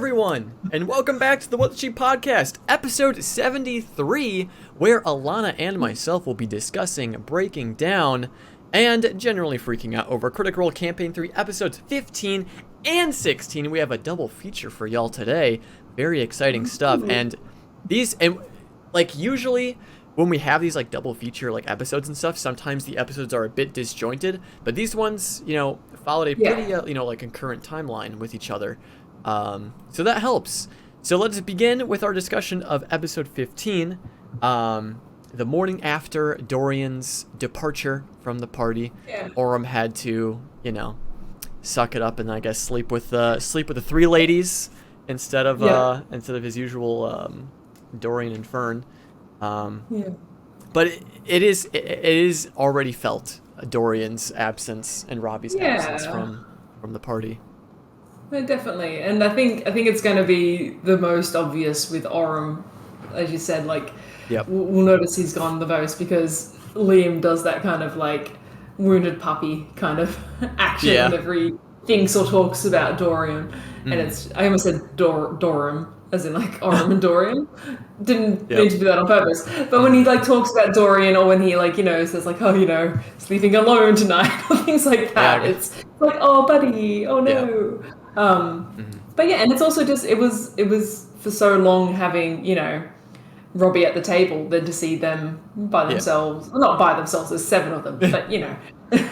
everyone, and welcome back to the What the Sheep podcast, episode 73, where Alana and myself will be discussing, breaking down, and generally freaking out over Critical Role Campaign 3 episodes 15 and 16. We have a double feature for y'all today. Very exciting stuff. And usually when we have these double feature episodes and stuff, sometimes the episodes are a bit disjointed, but these ones, followed a pretty, concurrent timeline with each other. So that helps. So let's begin with our discussion of episode 15, the morning after Dorian's departure from the party. Orem had to, suck it up and I guess sleep with the three ladies instead of his usual Dorian and Fern. But it is already felt Dorian's absence and Robbie's absence from the party. Definitely, and I think it's going to be the most obvious with Orem, as you said. We'll notice he's gone the most because Liam does that kind of wounded puppy kind of action whenever he thinks or talks about Dorian, and I almost said Dorum, as in Orem and Dorian. Didn't mean to do that on purpose, but when he talks about Dorian, or when he says sleeping alone tonight or things like that, it's oh buddy, oh no. But and it's also just it was for so long having Robbie at the table, then to see them by themselves, well, not by themselves, there's 7 of them, but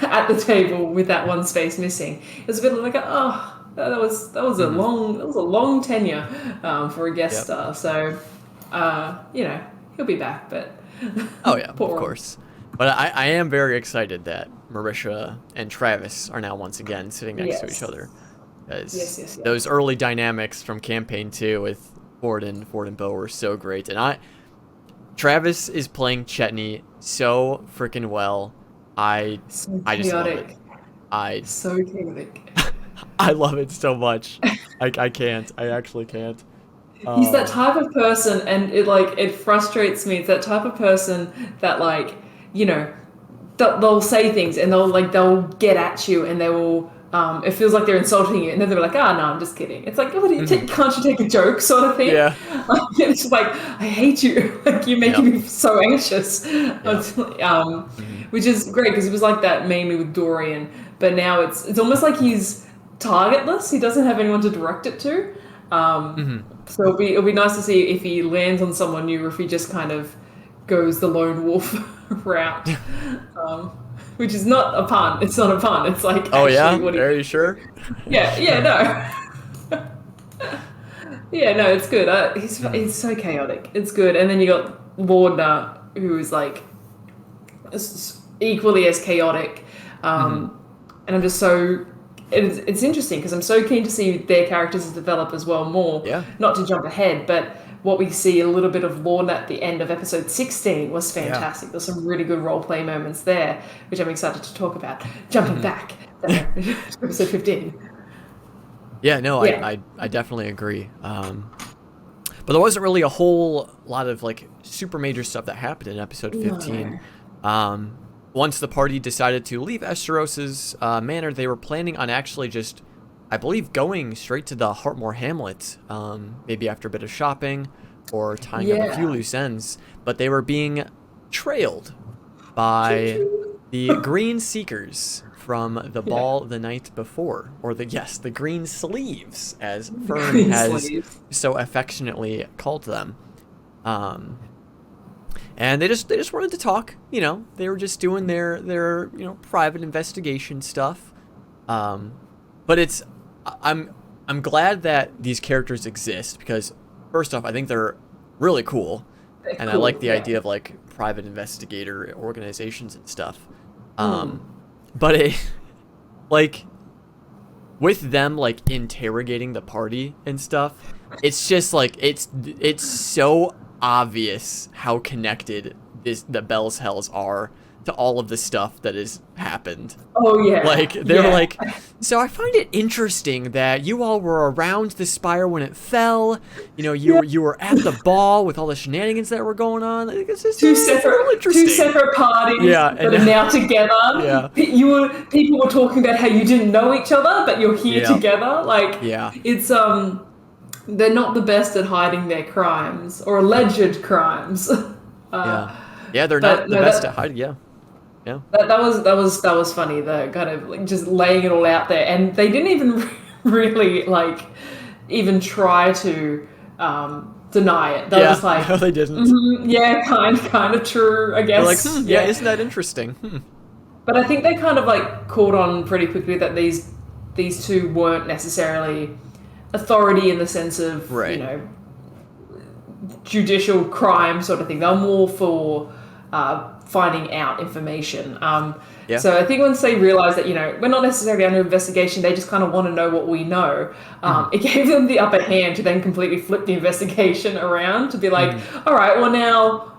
at the table with that one space missing, it's a bit that was a long tenure for a guest star. So he'll be back, but of course. But I am very excited that Marisha and Travis are now once again sitting next to each other. Those early dynamics from campaign 2 with Ford and Bo were so great, and Travis is playing Chetney so freaking well. I just love it. So chaotic. I love it so much. I can't. I actually can't. He's that type of person, and it frustrates me. It's that type of person that they'll say things and they'll get at you and they will. It feels like they're insulting you, and then they're like, no, I'm just kidding. It's can't you take a joke sort of thing? Yeah. It's I hate you. You're making me so anxious. Which is great, because it was like that mainly with Dorian, but now it's almost like he's targetless. He doesn't have anyone to direct it to. So it'll be nice to see if he lands on someone new, or if he just kind of goes the lone wolf route. Which is not a pun. It's not a pun. It's oh yeah? Are you sure? No. No, it's good. He's so chaotic. It's good. And then you got Wardner, who is equally as chaotic. And I'm just so... It's interesting, because I'm so keen to see their characters develop as well more. Yeah. Not to jump ahead, but what we see a little bit of Wardner at the end of episode 16 was fantastic. There's some really good role play moments there, which I'm excited to talk about. Jumping back to episode 15. Yeah, no, I definitely agree. But there wasn't really a whole lot of super major stuff that happened in episode 15. No. Once the party decided to leave Esterosa's manor, they were planning on actually just, I believe, going straight to the Hartmore Hamlet, maybe after a bit of shopping or tying up a few loose ends. But they were being trailed by the Green Seekers from the ball the night before, or the Green Sleeves, as Fern has so affectionately called them. And they just wanted to talk. They were just doing their private investigation stuff. But I'm glad that these characters exist, because first off, I think they're really cool, and I like the idea of private investigator organizations and stuff. But with them interrogating the party and stuff, it's just it's so obvious how connected the Bell's Hells are to all of the stuff that has happened. Oh yeah. They're so I find it interesting that you all were around the spire when it fell. You were at the ball with all the shenanigans that were going on. It's just two separate parties that are now together. Yeah. People were talking about how you didn't know each other, but you're here together. It's they're not the best at hiding their crimes or alleged crimes. Yeah, they're not the best at hiding. Yeah. That was funny. The kind of like just laying it all out there, and they didn't even really like even try to deny it. They were just like, no, they didn't. Yeah, kind of true, I guess. They're like, yeah, isn't that interesting? But I think they kind of like caught on pretty quickly that these two weren't necessarily authority in the sense of you know, judicial crime sort of thing. They're more for finding out information. So I think once they realized that, you know, we're not necessarily under investigation, they just kind of want to know what we know. It gave them the upper hand to then completely flip the investigation around to be like, all right, well now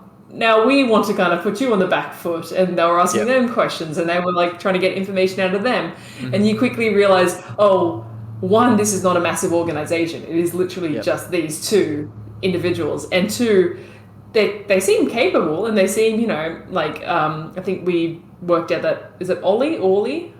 we want to kind of put you on the back foot. And they were asking them questions, and they were like trying to get information out of them. And you quickly realize, oh, one, this is not a massive organization. It is literally just these two individuals. And two, they seem capable, and they seem, you know, like, I think we worked out that, is it Ollie?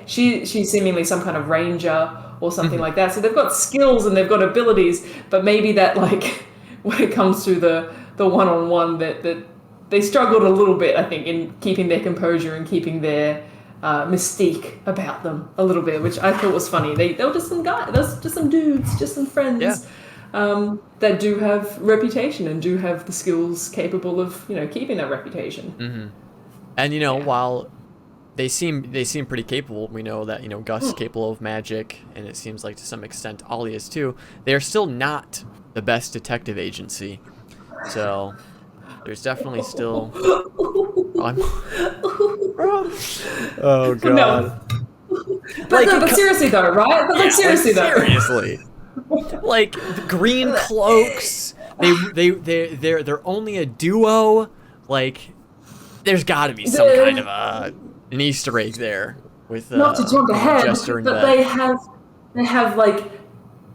She's seemingly some kind of ranger or something like that. So they've got skills and they've got abilities, but maybe that, like, when it comes to the one-on-one, that they struggled a little bit, I think, in keeping their composure and keeping their mystique about them a little bit, which I thought was funny. They were just some guys, just some dudes, just some friends. That do have reputation and do have the skills capable of, you know, keeping that reputation. And you know, while they seem pretty capable, we know that, you know, Gus is capable of magic, and it seems like to some extent Ollie is too. They are still not the best detective agency, so there's definitely still. Oh god. No. But seriously though, right? But seriously. Like the green cloaks, they're only a duo. Like, there's got to be some kind of an Easter egg there with not to jump ahead, Jester and but Beth. they have like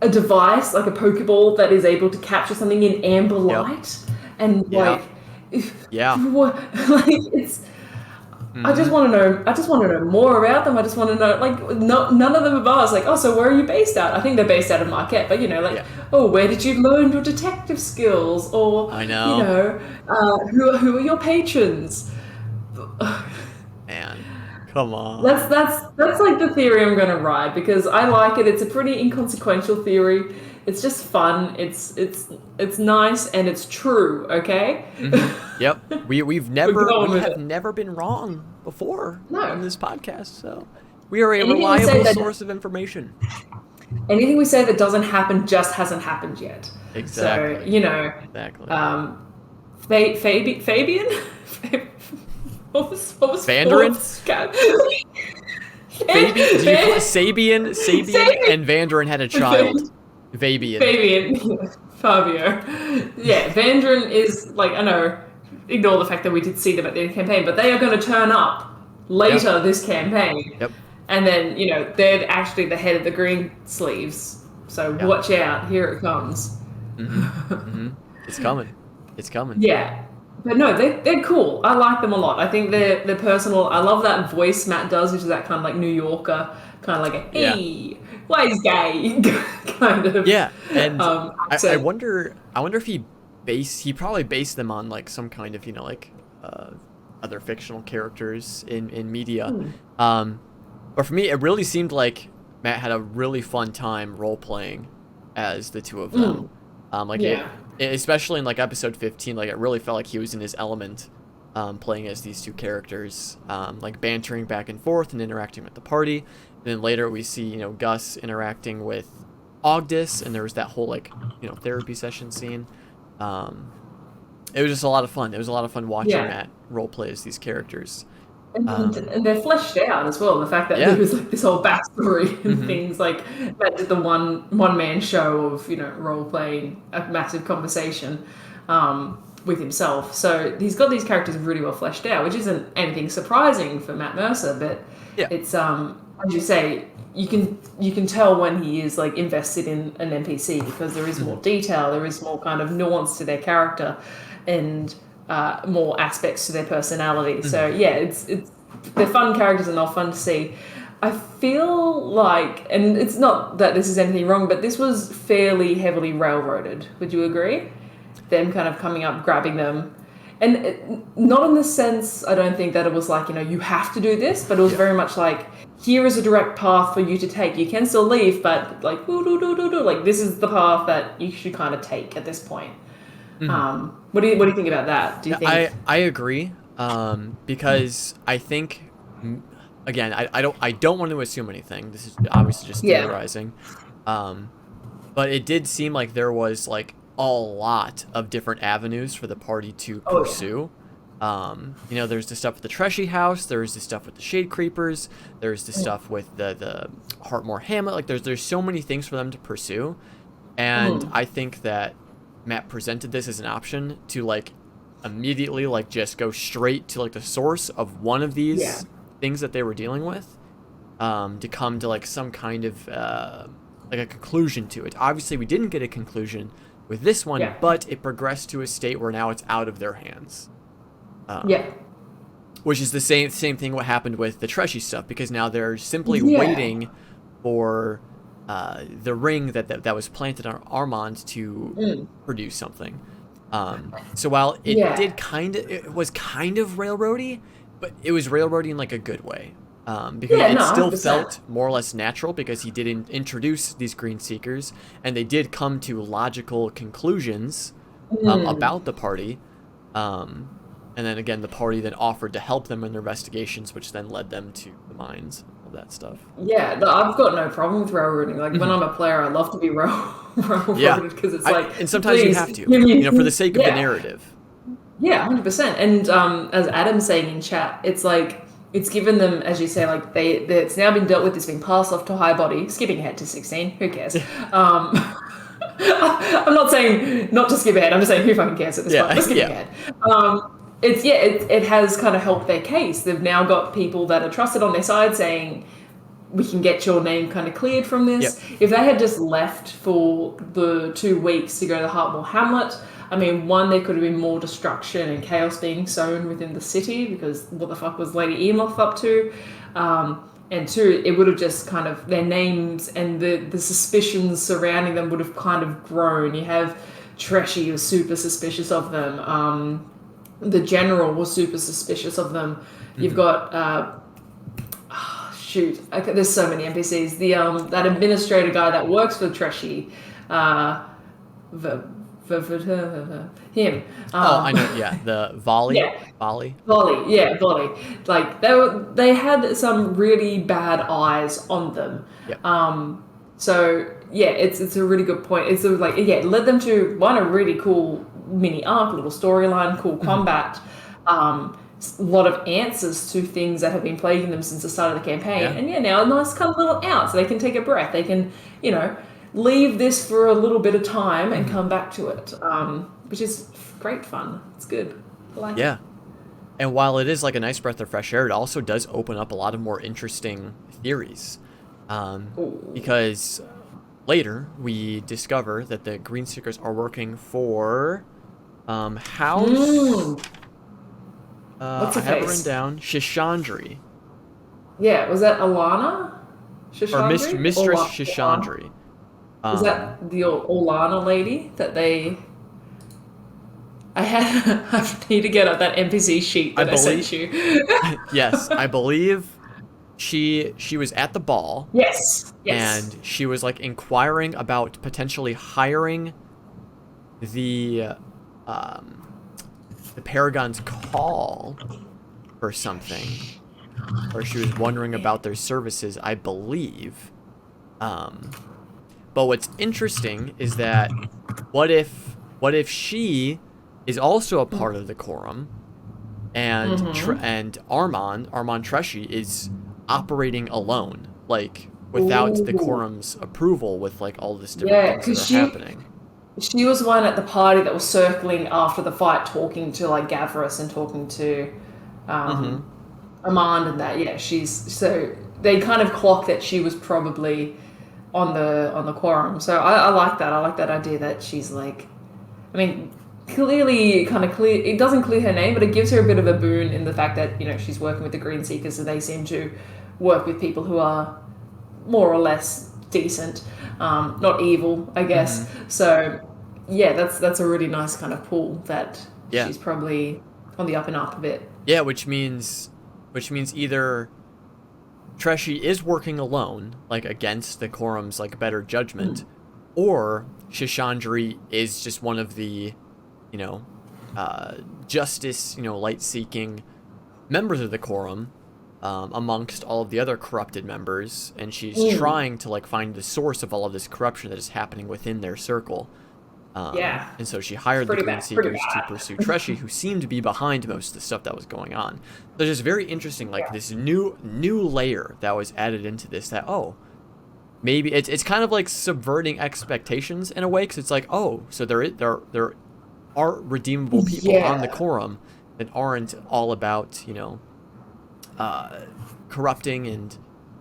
a device, like a Pokeball that is able to capture something in amber light, and like it's. I just want to know more about them. I just want to know, like, none of them have asked, like, oh, so where are you based out? I think they're based out of Marquette, but, you know, like, oh, where did you learn your detective skills? Or, I know. You know, who are your patrons? Man, come on. That's like the theory I'm going to ride, because I like it. It's a pretty inconsequential theory. It's just fun. It's nice, and it's true. Okay. Yep. We have never been wrong before on this podcast, so we are a reliable source of information. Anything we say that doesn't happen just hasn't happened yet. Exactly. So, you know. Exactly. Fabian. What was Vanderin? Sabian and Vanderin had a child. Fabian. Fabio. Yeah, Vanderin is, like, I know, ignore the fact that we did see them at the campaign, but they are going to turn up later this campaign. Yep. And then, you know, they're actually the head of the Green Sleeves. So watch out, here it comes. It's coming. It's coming. Yeah. But no, they're cool. I like them a lot. I think they're personal. I love that voice Matt does, which is that kind of like New Yorker, kind of like a, hey, wise guy kind of. Yeah, and I wonder if he probably based them on like some kind of, you know, like other fictional characters in media. But for me, it really seemed like Matt had a really fun time role playing as the two of them. Especially in like episode 15, like it really felt like he was in his element, playing as these two characters, like bantering back and forth and interacting with the party. And then later we see, you know, Gus interacting with Ogdus, and there was that whole, like, you know, therapy session scene. It was just a lot of fun. It was a lot of fun watching Matt role play as these characters. And they're fleshed out as well. The fact that there was like this whole backstory and things, like Matt did the one man show of, you know, role playing a massive conversation with himself. So he's got these characters really well fleshed out, which isn't anything surprising for Matt Mercer, but it's as you say, you can tell when he is like invested in an NPC, because there is more detail, there is more kind of nuance to their character, and more aspects to their personality. So yeah, it's they're fun characters and they're fun to see. I feel like, and it's not that this is anything wrong, but this was fairly heavily railroaded. Would you agree? Them kind of coming up, grabbing them. And not in the sense, I don't think that it was like, you have to do this, but it was very much like, here is a direct path for you to take. You can still leave, but like, like this is the path that you should kind of take at this point. Mm-hmm. What do you think about that? Do you think? I agree, because I think, again, I don't want to assume anything. This is obviously just theorizing, but it did seem like there was like a lot of different avenues for the party to pursue. There's the stuff with the Treshi house, there's the stuff with the Shade Creepers, there's the stuff with the Heartmore Hamlet. Like there's so many things for them to pursue, and I think that Matt presented this as an option to like immediately like just go straight to like the source of one of these things that they were dealing with, to come to like some kind of like a conclusion to it. Obviously, we didn't get a conclusion with this one, but it progressed to a state where now it's out of their hands. Which is the same thing what happened with the Treshi stuff, because now they're simply waiting for the ring that was planted on Armand to produce something. So while it was kind of railroady, but it was railroady in like a good way. Because it still 100%. Felt more or less natural, because he did introduce these Green Seekers, and they did come to logical conclusions about the party. And then again, the party then offered to help them in their investigations, which then led them to the mines, all that stuff. Yeah, I've got no problem with railroading. Like when I'm a player, I love to be railroaded because it's like, and sometimes you have to, for the sake of the narrative. Yeah, 100%. And as Adam's saying in chat, it's like, it's given them, as you say, like it's now been dealt with. It's been passed off to high body. Skipping ahead to 16, who cares? I'm not saying not to skip ahead. I'm just saying who fucking cares at this point. Let's skip ahead. It has kind of helped their case. They've now got people that are trusted on their side saying, we can get your name kind of cleared from this. If they had just left for the 2 weeks to go to the Heartmore Hamlet, I mean, one, there could have been more destruction and chaos being sown within the city, because what the fuck was Lady Emoth up to? And 2, it would have just kind of, their names and the suspicions surrounding them would have kind of grown. You have Treshi was super suspicious of them. The general was super suspicious of them. You've got, there's so many NPCs. That administrator guy that works for Treshi, him. I know. Yeah, the Volley. Volley. Like they had some really bad eyes on them. So it's a really good point. It's sort of like it led them to a really cool mini arc, little storyline, cool combat, a lot of answers to things that have been plaguing them since the start of the campaign. And now a nice kind of little out, so they can take a breath. They can leave this for a little bit of time and come back to it, which is great fun. It's good. I like it. And while it is like a nice breath of fresh air, it also does open up a lot of more interesting theories, because later we discover that the Green Seekers are working for House. What's her I have it face? written down. Shishandri. Yeah, was that Alana? Shishandri? Or Mistress Shishandri. Is that the Olana lady that they... I need to get up that NPC sheet that I sent you. Yes, I believe she was at the ball. Yes. And she was like inquiring about potentially hiring the Paragon's call for something, or she was wondering about their services, I believe. But what's interesting is that what if she is also a part of the quorum, and and Armand Treshi is operating alone, like without the quorum's approval, with like all this different things that are happening. She was one at the party that was circling after the fight, talking to like Gavris and talking to Armand and that. Yeah, so they kind of clocked that she was probably on the quorum. So I like that. I like that idea that she's like, I mean, clearly kind of clear. It doesn't clear her name, but it gives her a bit of a boon in the fact that she's working with the Green Seekers, and they seem to work with people who are more or less decent, not evil, I guess. So yeah, that's a really nice kind of pull that she's probably on the up and up a bit. Yeah, which means either Treshi is working alone, like against the Quorum's like better judgment, or Shishandri is just one of the, you know, justice, you know, light-seeking members of the Quorum, amongst all of the other corrupted members, and she's trying to like find the source of all of this corruption that is happening within their circle. And so she hired the Green Seekers to pursue Treshi, who seemed to be behind most of the stuff that was going on. So it's just very interesting, like this new layer that was added into this. That maybe it's kind of like subverting expectations in a way, because it's like, oh, so there are redeemable people on the Quorum that aren't all about, you know, corrupting and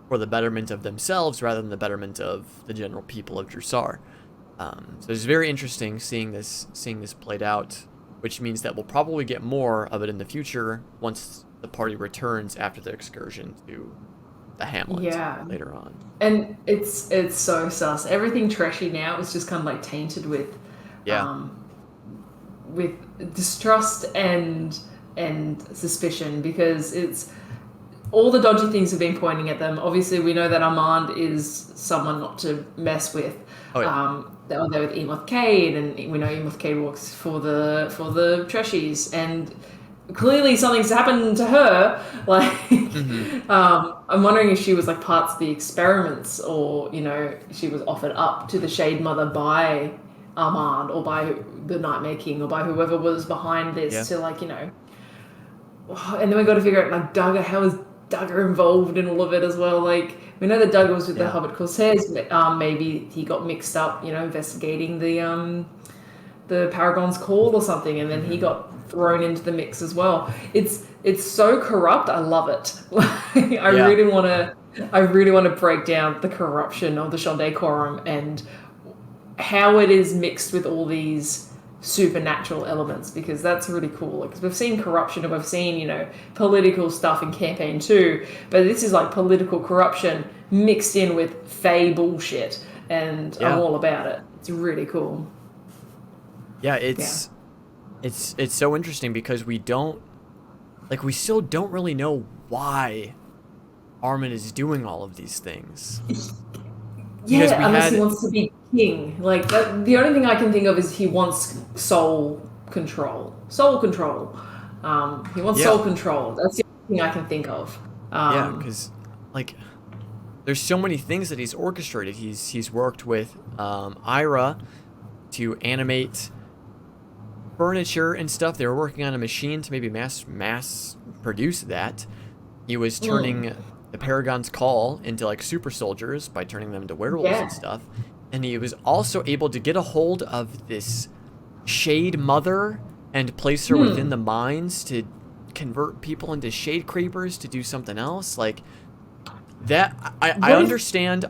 for the betterment of themselves rather than the betterment of the general people of Drusar. So it's very interesting seeing this played out, which means that we'll probably get more of it in the future once the party returns after the excursion to the hamlet later on. And it's so sus. Everything Treshi now is just kind of like tainted with distrust and suspicion, because it's all the dodgy things have been pointing at them. Obviously, we know that Armand is someone not to mess with. They were there with Imogen, and we know Imogen works for the Treshis, and clearly something's happened to her. Like, I'm wondering if she was like parts of the experiments, or, you know, she was offered up to the Shade Mother by Armand or by the Nightmare King or by whoever was behind this to, like, you know. And then we got to figure out, like, Duggar, how is Duggar involved in all of it as well? Like, we know that Duggar was with the Hubbard Corsairs. Maybe he got mixed up, you know, investigating the Paragon's Call or something, and then he got thrown into the mix as well. It's so corrupt. I love it. I really want to break down the corruption of the Shonday Quorum and how it is mixed with all these supernatural elements, because that's really cool. Like, we've seen corruption and we've seen, you know, political stuff in Campaign 2, but this is like political corruption mixed in with Fae bullshit, and I'm all about it. It's really cool. Yeah, it's so interesting because we still don't really know why Armand is doing all of these things. Yeah, unless he wants to be king. Like, the only thing I can think of is he wants soul control. Soul control. He wants soul control. That's the only thing I can think of. Because, like, there's so many things that he's orchestrated. He's worked with Ira to animate furniture and stuff. They were working on a machine to maybe mass produce that. He was turning the Paragon's Call into, like, super soldiers by turning them into werewolves and stuff. And he was also able to get a hold of this Shade Mother and place her within the mines to convert people into Shade Creepers to do something else. Like, that, I understand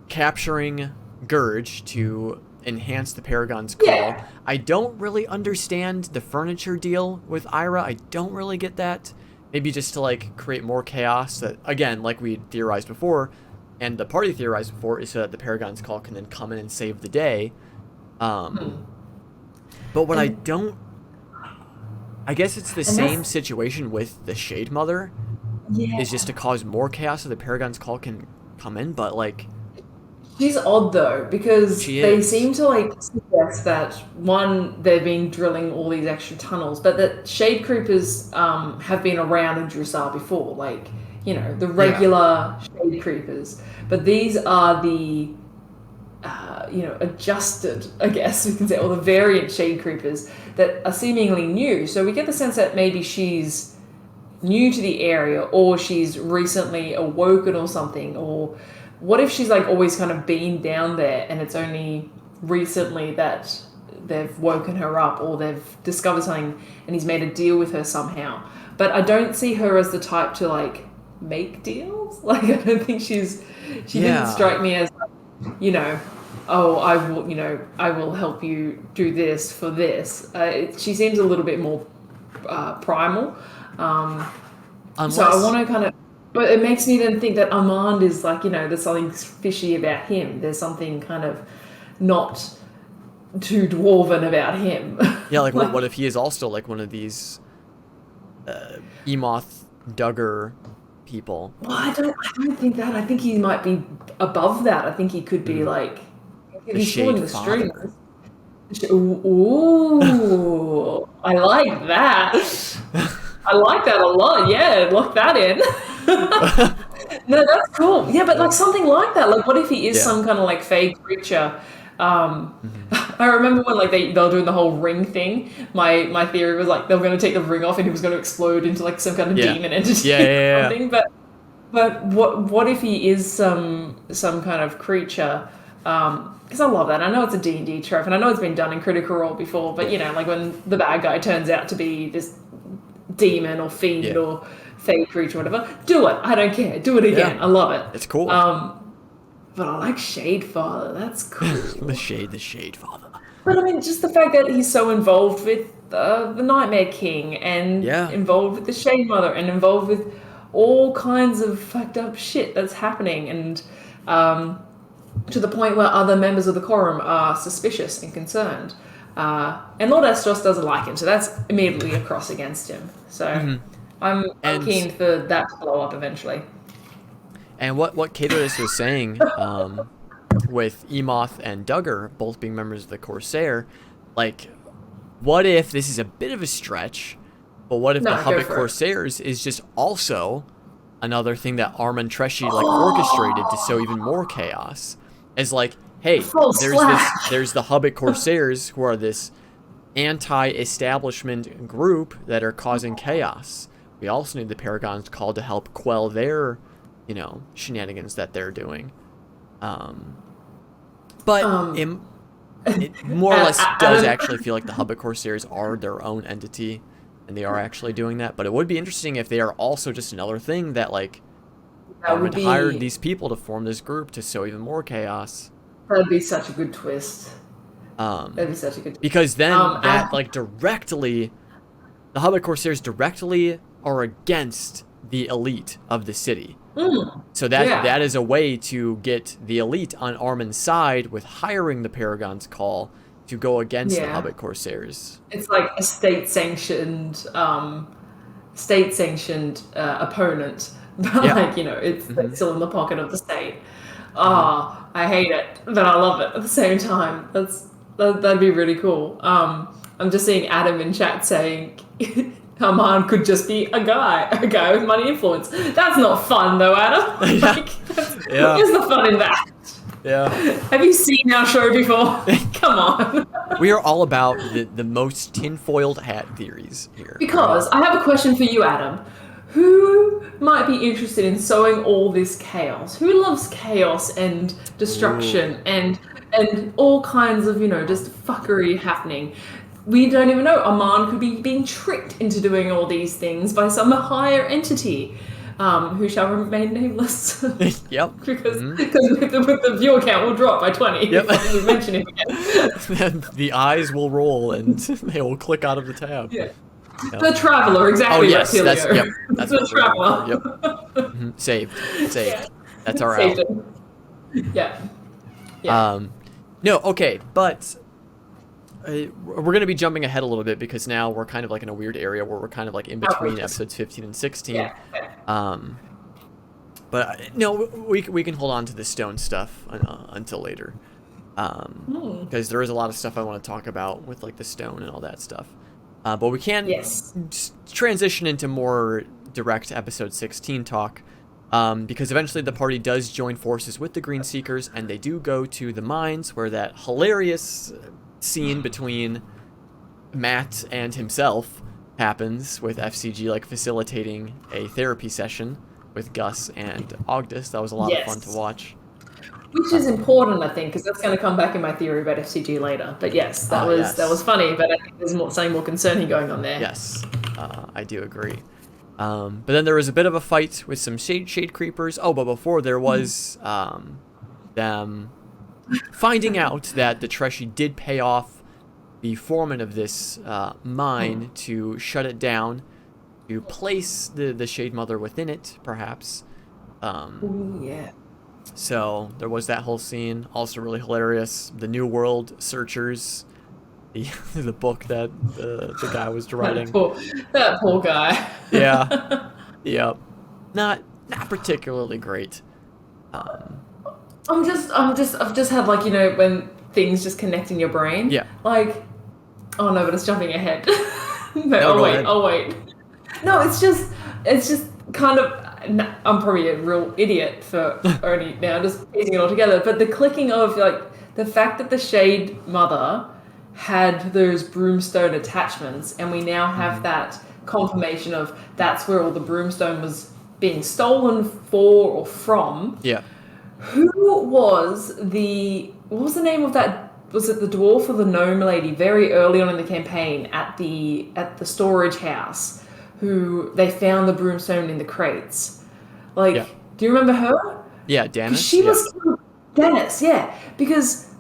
capturing Gurge to enhance the Paragon's Call. I don't really understand the furniture deal with Ira. I don't really get that. Maybe just to, like, create more chaos that, again, like we theorized before, and the party theorized before, is so that the Paragon's Call can then come in and save the day. But what I guess it's the same situation with the Shade Mother. Is just to cause more chaos so the Paragon's Call can come in, but, like, she's odd though, because they seem to, like, suggest that, one, they've been drilling all these extra tunnels, but that Shade Creepers have been around in Drusar before, like, you know, the regular Shade Creepers. But these are the, you know, adjusted, I guess we can say, or the variant Shade Creepers that are seemingly new. So we get the sense that maybe she's new to the area, or she's recently awoken or something, or what if she's, like, always kind of been down there and it's only recently that they've woken her up, or they've discovered something and he's made a deal with her somehow. But I don't see her as the type to, like, make deals. Like, I don't think she didn't strike me as, you know, oh, I will help you do this for this. She seems a little bit more primal. Unless, So I want to kind of, but it makes me then think that Armand is like, there's something fishy about him. There's something kind of not too dwarven about him. yeah, like what if he is also like one of these Emoth Duggar people? Well, I don't think that. I think he might be above that. I think he could be like, The he's pulling Shade the Father. strings. Ooh, I like that. I like that a lot. Yeah, lock that in. No, that's cool. Yeah, but like something like that. Like, what if he is some kind of like fake creature? I remember when like they were doing the whole ring thing. My theory was like they were going to take the ring off and he was going to explode into like some kind of demon entity or something. But what if he is some kind of creature? Because I love that. I know it's a D&D trope, and I know it's been done in Critical Role before. But like when the bad guy turns out to be this demon or fiend or fake creature, or whatever, do it. I don't care. Do it again. I love it. It's cool. But I like Shade Father. That's cool. the Shade Father. But I mean, just the fact that he's so involved with the Nightmare King and involved with the Shade Mother and involved with all kinds of fucked up shit that's happening, and to the point where other members of the quorum are suspicious and concerned. And Lord Astros doesn't like him, so that's immediately a cross against him. So I'm keen for that to blow up eventually. And what Caterus was saying, with Emoth and Duggar both being members of the Corsair, like, what if this is a bit of a stretch, but what if the Hobbit Corsairs is just also another thing that Armand Treshi like orchestrated to sow even more chaos? As like, hey, there's the Hobbit Corsairs who are this anti-establishment group that are causing chaos. We also need the Paragon's Call to help quell their shenanigans that they're doing. But it more or less does actually feel like the Hobbit Corsairs are their own entity, and they are actually doing that. But it would be interesting if they are also just another thing that like Armand hired these people to form this group to sow even more chaos. That'd be such a good twist. That'd be such a good twist. Because then that like directly, the Hobbit Corsairs directly are against the elite of the city. So that is a way to get the elite on Armand's side with hiring the Paragon's Call to go against the Hobbit Corsairs. It's like a state-sanctioned opponent, but like it's still in the pocket of the state. I hate it, but I love it at the same time. That'd be really cool. I'm just seeing Adam in chat saying Armand could just be a guy with money influence. That's not fun though, Adam. Where's the fun in that? Yeah. Have you seen our show before? Come on. We are all about the most tinfoiled hat theories here. Because I have a question for you, Adam. Who might be interested in sowing all this chaos? Who loves chaos and destruction and all kinds of, just fuckery happening? We don't even know. Armand could be being tricked into doing all these things by some higher entity, who shall remain nameless. Yep. Because the viewer count will drop by 20 if we mention him again. The eyes will roll and they will click out of the tab. Yeah. Yep. The Traveler, exactly. Oh yes, that's the Traveler. Yep. Saved. Yeah. That's our out. Yeah. No, okay, but we're going to be jumping ahead a little bit because now we're kind of like in a weird area where we're kind of like in between episodes 15 and 16. Yeah. But no, we can hold on to the stone stuff until later. Because there is a lot of stuff I want to talk about with like the stone and all that stuff. But we can transition into more direct episode 16 talk, because eventually the party does join forces with the Green Seekers, and they do go to the mines where that hilarious scene between Matt and himself happens, with FCG like facilitating a therapy session with Gus and Ogdus. That was a lot of fun to watch. Which is important, I think, because that's going to come back in my theory about FCG later. But yes, that was funny. But I think there's something more concerning going on there. Yes, I do agree. But then there was a bit of a fight with some shade creepers. Oh, but before there was them finding out that the Treshi did pay off the foreman of this mine to shut it down, to place the Shade Mother within it, perhaps. Ooh, yeah. So there was that whole scene, also really hilarious. The New World Searchers, the book that the guy was writing. That poor guy. Yeah, yeah, not particularly great. I've just had like, when things just connect in your brain. Yeah. Like, oh no, but it's jumping ahead. No, I'll wait. No, it's just kind of. I'm probably a real idiot for only now just piecing it all together. But the clicking of like the fact that the Shade Mother had those broomstone attachments, and we now have that confirmation of that's where all the broomstone was being stolen for or from. Yeah. What was the name of that? Was it the dwarf or the gnome lady very early on in the campaign at the storage house, who they found the broomstone in the crates? Like, Yeah. Do you remember her? Yeah, Dennis. She was Dennis, yeah. Because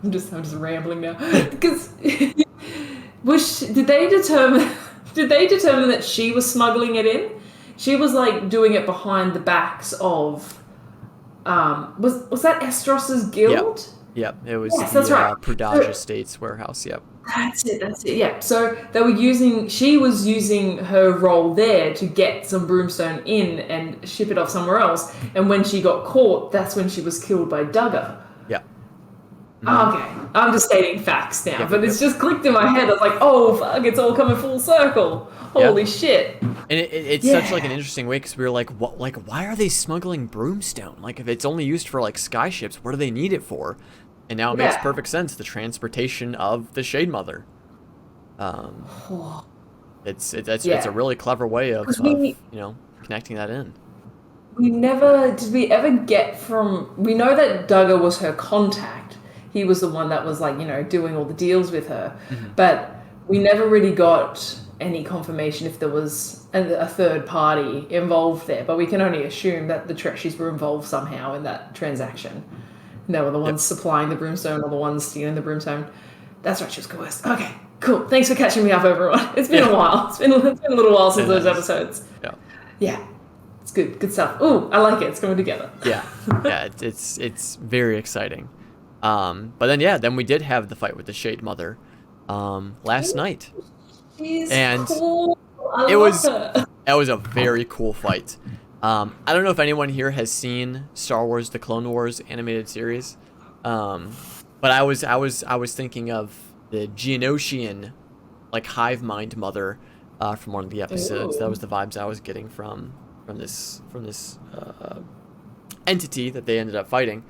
I'm just rambling now. Because did they determine that she was smuggling it in? She was like doing it behind the backs of. Was that Estros's guild? Yep. It was that's right. Prodage Estates warehouse. Yep. That's it. Yeah. So she was using her role there to get some broomstone in and ship it off somewhere else. And when she got caught, that's when she was killed by Duggar. Yeah. Okay, I'm just stating facts now, but it's just clicked in my head. I was like, oh fuck, it's all coming full circle. Holy shit. And it's such like an interesting way, because we were like, what? Like, why are they smuggling broomstone? Like, if it's only used for like sky ships, what do they need it for? And now it makes perfect sense. The transportation of the Shade Mother. It's a really clever way of connecting that in. We ever get from. We know that Duggar was her contact. He was the one that was like, doing all the deals with her. Mm-hmm. But we never really got any confirmation if there was a third party involved there. But we can only assume that the Treshis were involved somehow in that transaction. They were the ones supplying the broomstone or the ones stealing the broomstone. That's right, she was coerced. Okay, cool. Thanks for catching me up, everyone. It's been a while. It's been a little while since those episodes. Yeah. Yeah. It's good. Good stuff. Ooh, I like it. It's coming together. Yeah. It's very exciting. But then we did have the fight with the Shade Mother last night. She's and cool. That was a very cool fight. I don't know if anyone here has seen Star Wars: The Clone Wars animated series, but I was thinking of the Geonosian, like hive mind mother, from one of the episodes. Ooh. That was the vibes I was getting from this entity that they ended up fighting.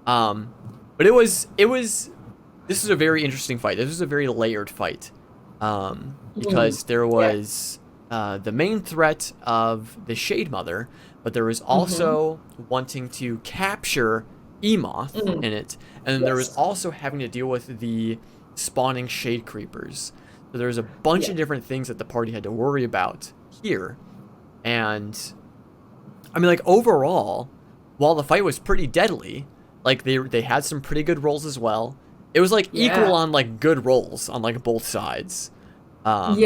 But it was. This is a very interesting fight. This was a very layered fight, because there was the main threat of the Shade Mother, but there was also wanting to capture Emoth in it, and then there was also having to deal with the spawning Shade Creepers. So there was a bunch of different things that the party had to worry about here, and I mean, like, overall, while the fight was pretty deadly, like they had some pretty good rolls as well. It was like equal on like good rolls on like both sides. More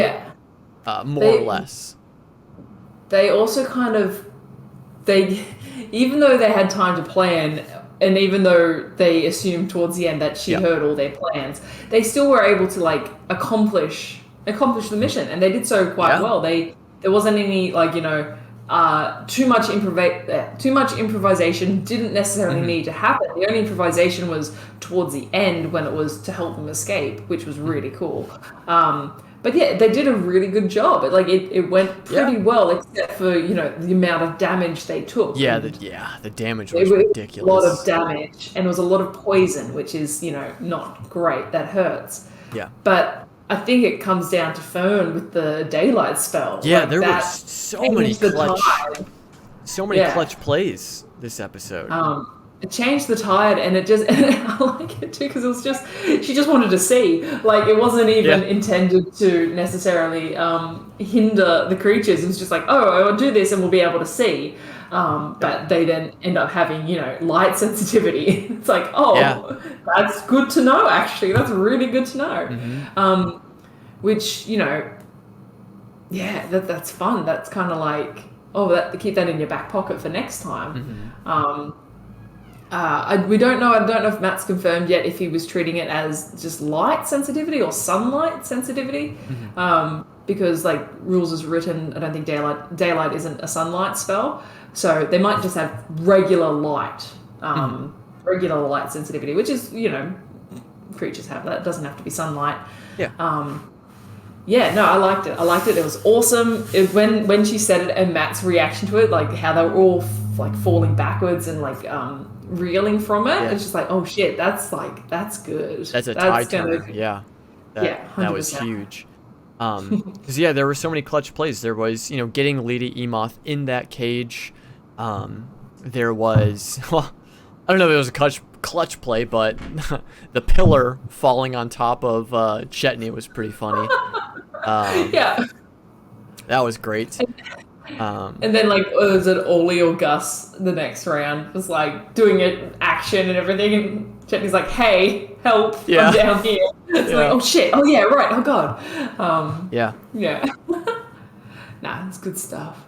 or less. They also kind of even though they had time to plan, and even though they assumed towards the end that she heard all their plans, they still were able to like accomplish the mission, and they did so quite well. There wasn't any like too much improvisation didn't necessarily need to happen. The only improvisation was towards the end when it was to help them escape, which was really cool. But yeah, they did a really good job. It went pretty well, except for the amount of damage they took. Yeah, the damage was ridiculous. A lot of damage, and it was a lot of poison, which is not great. That hurts. Yeah, but I think it comes down to Fern with the daylight spell. Yeah, there were so many clutch plays this episode. It changed the tide, and it just I like it too, because it was just she just wanted to see. Like, it wasn't even intended to necessarily hinder the creatures. It was just like, oh, I'll do this and we'll be able to see. But they then end up having light sensitivity. It's like, that's good to know. Actually, that's really good to know. Which yeah, that's fun. That's kind of like, oh, keep that in your back pocket for next time. We don't know. I don't know if Matt's confirmed yet if he was treating it as just light sensitivity or sunlight sensitivity. Because like rules is written, I don't think daylight isn't a sunlight spell, so they might just have regular light, regular light sensitivity, which is, you know, creatures have that. It doesn't have to be sunlight. Yeah. Yeah, no, I liked it. I liked it. It was awesome. When she said it and Matt's reaction to it, like how they were all like falling backwards and like reeling from it. It's just like, oh shit, that's good. That's a tide turner. Yeah. That was huge. Because there were so many clutch plays. There was, you know, getting Lady Emoth in that cage. There was, well, I don't know if it was a clutch play, but the pillar falling on top of Chetney was pretty funny. Yeah, that was great. And then like, was it Ollie or Gus the next round was like doing it action and everything, and Chetney's like, hey, help, I'm down here. It's like, oh shit, oh yeah, right, oh god. Yeah. Nah, it's good stuff.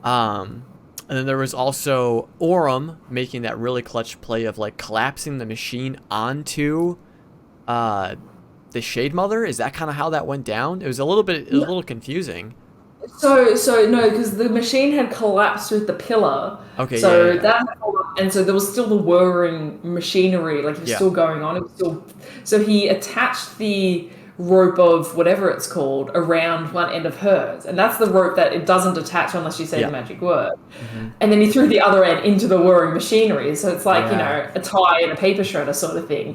And then there was also Orym making that really clutch play of like collapsing the machine onto the Shade Mother. Is that kind of how that went down? It was a little confusing. So no, because the machine had collapsed with the pillar. Okay. So that, and so there was still the whirring machinery, like it was still going on. It was still. So he attached the rope of whatever it's called around one end of hers, and that's the rope that it doesn't attach unless you say the magic word. And then he threw the other end into the whirring machinery. So it's like, you know, a tie and a paper shredder sort of thing.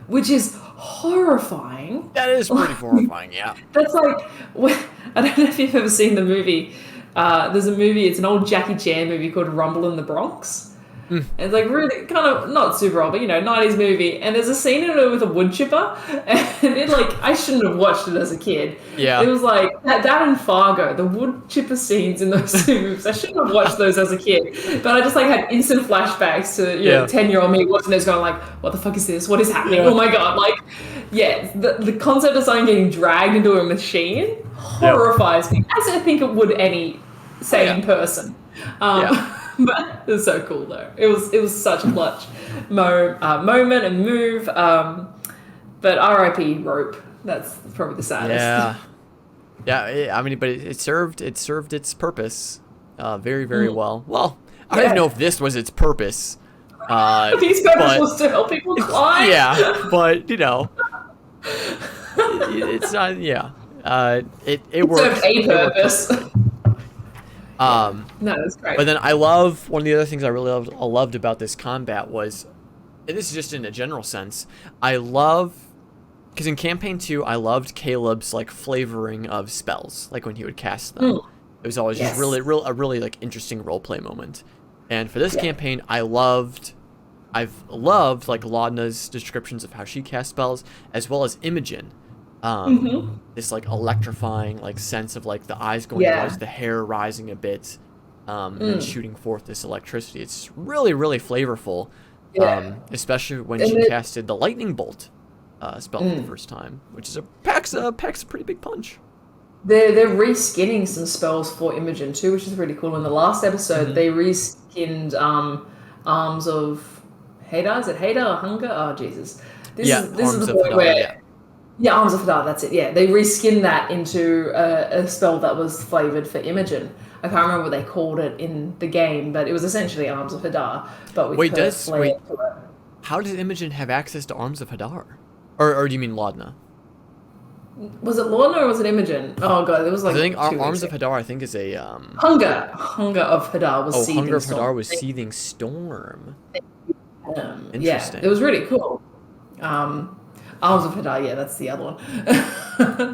Which is horrifying. That is pretty horrifying, yeah. That's like, I don't know if you've ever seen the movie. There's a movie, it's an old Jackie Chan movie called Rumble in the Bronx. And it's like really kind of not super old, but you know, 90s movie. And there's a scene in it with a wood chipper, and it like, I shouldn't have watched it as a kid. Yeah. It was like that and Fargo, the wood chipper scenes in those two movies. I shouldn't have watched those as a kid, but I just like had instant flashbacks to, you know, 10-year-old me watching those, going like, what the fuck is this? What is happening? Oh my god! Like, the concept of something getting dragged into a machine horrifies me, as I think it would any sane person. But it was so cool though. It was such a clutch moment and move. But R.I.P. rope. That's probably the saddest. Yeah. I mean, but it served its purpose very, very well. Well, I don't even know if this was its purpose. These purpose was to help people climb. Yeah, but you know, it's not. Yeah, it worked. Served a purpose. No, that's great. But then one of the other things I really loved about this combat was, and this is just in a general sense, because in campaign 2 I loved Caleb's like flavoring of spells, like when he would cast them. It was always just a really like interesting role play moment. And for this campaign, I've loved like Laudna's descriptions of how she casts spells, as well as Imogen. This like electrifying like sense of like the eyes going towards the hair rising a bit, and shooting forth this electricity. It's really, really flavorful, especially when she casted the lightning bolt spell for the first time, which is packs a pretty big punch. They're reskinning some spells for Imogen too, which is really cool. In the last episode, they reskinned Arms of Hadar. Is it Hadar or Hunger? Oh Jesus! This is the point where. Yeah, Arms of Hadar, that's it, yeah. They reskinned that into a spell that was flavoured for Imogen. I can't remember what they called it in the game, but it was essentially Arms of Hadar, but with her flair to it. How did Imogen have access to Arms of Hadar? Or do you mean Laudna? Was it Laudna or was it Imogen? Oh god, it was like I think Arms of Hadar, I think, is a... Hunger of Hadar was Seething Storm. Hunger of Hadar was Seething Storm. Interesting. Yeah, it was really cool. Arms of Hadar, yeah, that's the other one.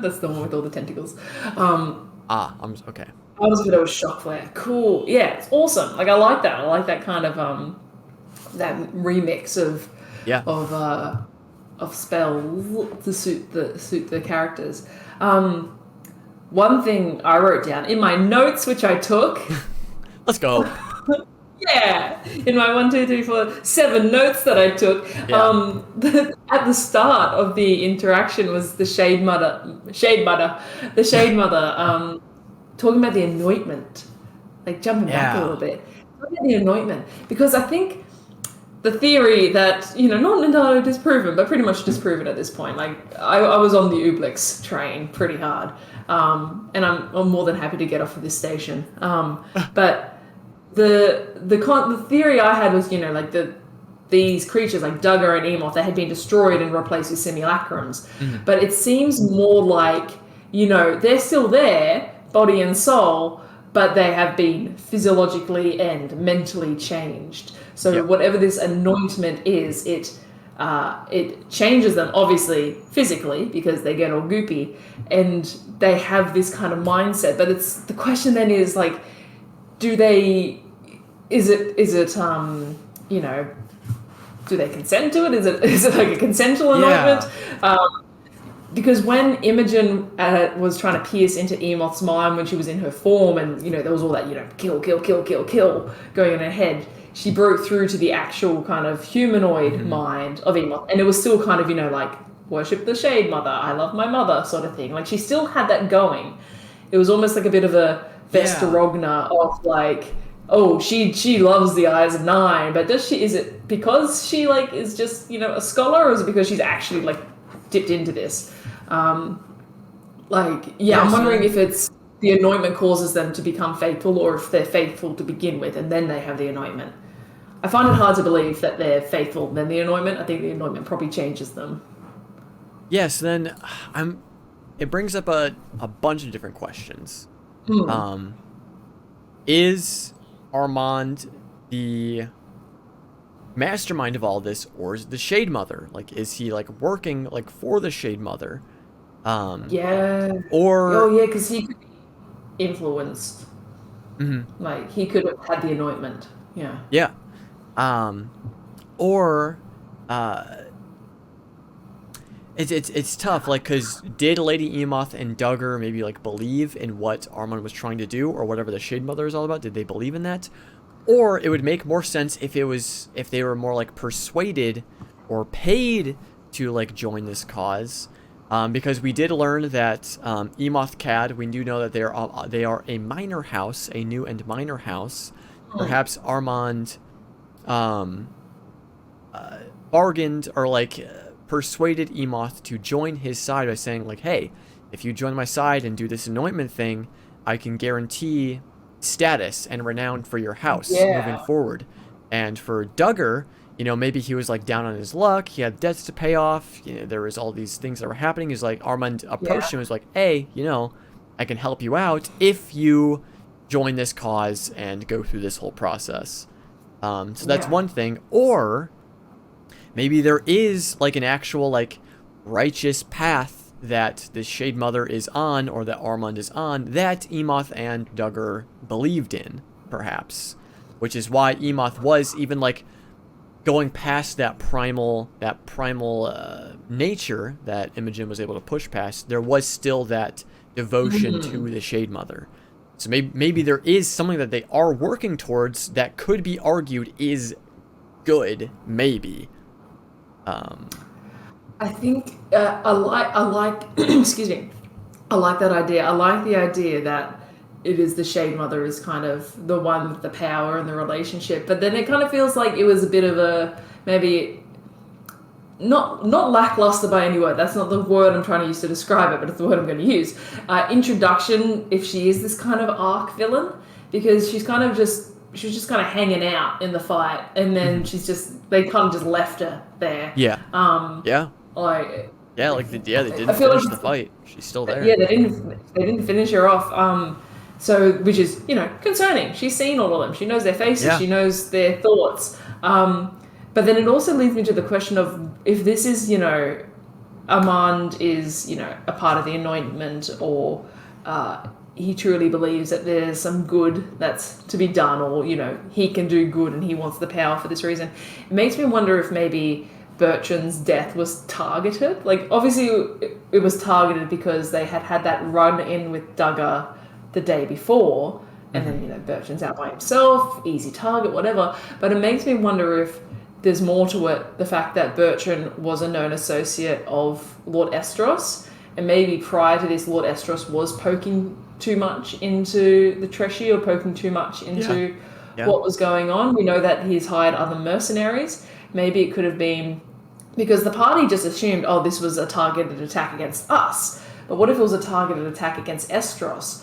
That's the one with all the tentacles. okay. Arms of Hadar was Shock Flare. Cool. Yeah, it's awesome. Like, I like that. I like that kind of, that remix of spells to suit the characters. One thing I wrote down in my notes, which I took. Let's go. Yeah, in my 1, 2, 3, 4, 7 notes that I took, Yeah. at the start of the interaction was the shade mother, talking about the anointment, like jumping back a little Yeah. bit, talking about the anointment, because I think the theory that, not entirely disproven, but pretty much disproven at this point. Like I was on the Ooblex train pretty hard, and I'm more than happy to get off of this station. But the theory I had was, like these creatures like Duggar and Emoth, they had been destroyed and replaced with simulacrums. Mhm. But it seems more like, they're still there, body and soul, but they have been physiologically and mentally changed. So Yep. whatever this anointment is, it changes them obviously physically because they get all goopy, and they have this kind of mindset. But it's the question then is like, do they? Is it do they consent to it? Is it like a consensual anointment? Yeah. Because when Imogen was trying to pierce into Emoth's mind when she was in her form, and there was all that kill, kill, kill, kill, kill going in her head, she broke through to the actual kind of humanoid mind of Emoth, and it was still kind of like worship the Shade Mother, I love my mother sort of thing. Like she still had that going. It was almost like a bit of a Yeah. Vesterogna of like, oh, she loves the Eyes of Nine, but does she? Is it because she like is just a scholar, or is it because she's actually like dipped into this? Yeah. I'm So wondering then, if it's the anointment causes them to become faithful, or if they're faithful to begin with and then they have the anointment. I find it hard to believe that they're faithful then the anointment. I think the anointment probably changes them. yes. Then I'm. It brings up a bunch of different questions. Hmm. Um, is Armand the mastermind of all this, or is the Shade Mother? Like, is he like working like for the Shade Mother? Yeah. Oh, Or yeah, because he could be influenced. mhm, Like, he could have had the anointment. Yeah. yeah. Um, or uh, it's tough, like, cause did Lady Emoth and Duggar maybe like believe in what Armand was trying to do, or whatever the Shade Mother is all about? Did they believe in that? Or it would make more sense if they were more like persuaded or paid to like join this cause, because we did learn that Emoth Cad, we do know that they are a minor house, a new and minor house. Hmm. Perhaps Armand um, bargained or like persuaded Emoth to join his side by saying like, hey, if you join my side and do this anointment thing, I can guarantee status and renown for your house moving Yeah. forward. And for Duggar, maybe he was like down on his luck. He had debts to pay off. There was all these things that were happening. He's like, Armand approached Yeah. him and was like, hey, I can help you out if you join this cause and go through this whole process. So that's Yeah. one thing. Or maybe there is like an actual like righteous path that the Shade Mother is on, or that Armand is on, that Emoth and Duggar believed in, perhaps. Which is why Emoth was even like going past that primal nature that Imogen was able to push past. There was still that devotion Hmm. to the Shade Mother. So maybe there is something that they are working towards that could be argued is good, maybe. Um, I think I like excuse me. I like that idea. I like the idea that it is the Shade Mother is kind of the one with the power and the relationship. But then it kind of feels like it was a bit of a maybe not lackluster by any word. That's not the word I'm trying to use to describe it, but it's the word I'm going to use. Introduction, if she is this kind of arc villain, because she was just kind of hanging out in the fight, and then mhm. they kind of just left her there. Yeah, yeah, Like yeah. Like yeah, they I didn't feel like finish the fight. She's still yeah, there. they didn't finish her off. So which is concerning. She's seen all of them. She knows their faces. Yeah. She knows their thoughts. But then it also leads me to the question of if this is Armand is a part of the anointment, or he truly believes that there's some good that's to be done, or he can do good and he wants the power for this reason. It makes me wonder if maybe Bertrand's death was targeted. Like obviously it was targeted because they had that run in with Duggar the day before, And then, Bertrand's out by himself, easy target, whatever. But it makes me wonder if there's more to it, the fact that Bertrand was a known associate of Lord Estros, and maybe prior to this, Lord Estros was poking too much into the Treshi, or poking too much into what was going on. We know that he's hired other mercenaries. Maybe it could have been because the party just assumed, oh, this was a targeted attack against us. But what if it was a targeted attack against Estros?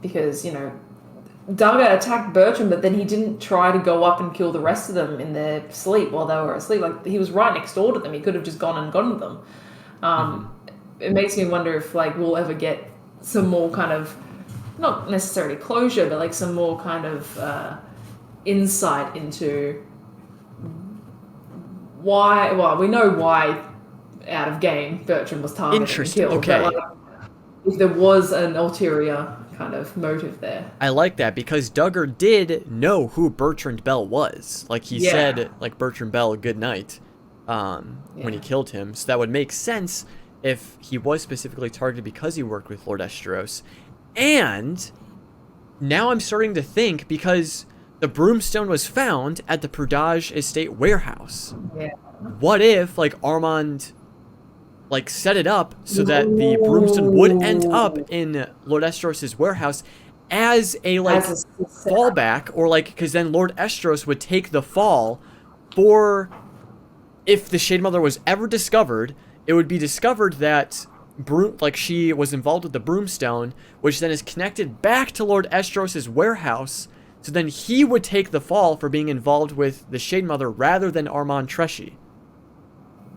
Because, Dagger attacked Bertrand, but then he didn't try to go up and kill the rest of them in their sleep while they were asleep. Like, he was right next door to them. He could have just gone and gotten them. It makes me wonder if, we'll ever get some more kind of, not necessarily closure, but, some more kind of insight into why, well, we know why out of game Bertrand was targeted and killed. Okay. But, if there was an ulterior kind of motive there. I like that because Duggar did know who Bertrand Bell was. He said, Bertrand Bell, good night, when he killed him. So that would make sense if he was specifically targeted because he worked with Lord Estros. And now I'm starting to think, because the broomstone was found at the Prudage Estate warehouse. Yeah. What if, Armand set it up so that the broomstone would end up in Lord Estros' warehouse as a fallback, or because then Lord Estros would take the fall for, if the Shade Mother was ever discovered, it would be discovered that she was involved with the broomstone, which then is connected back to Lord Estros' warehouse, so then he would take the fall for being involved with the Shade Mother rather than Armand Treshi.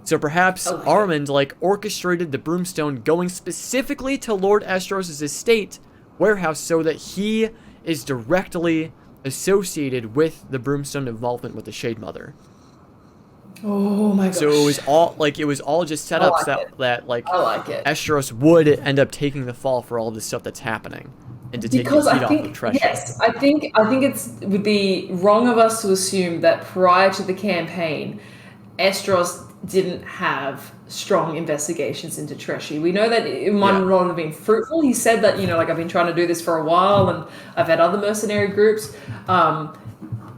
So perhaps Armand orchestrated the broomstone going specifically to Lord Estros' estate warehouse so that he is directly associated with the broomstone involvement with the Shade Mother. Oh my gosh. So it was all just set up so that I like it. Estros would end up taking the fall for all this stuff that's happening, and to take the heat off of Treshi. Yes, I think it would be wrong of us to assume that prior to the campaign, Estros didn't have strong investigations into Treshi. We know that it might not have been fruitful. He said that, I've been trying to do this for a while and I've had other mercenary groups.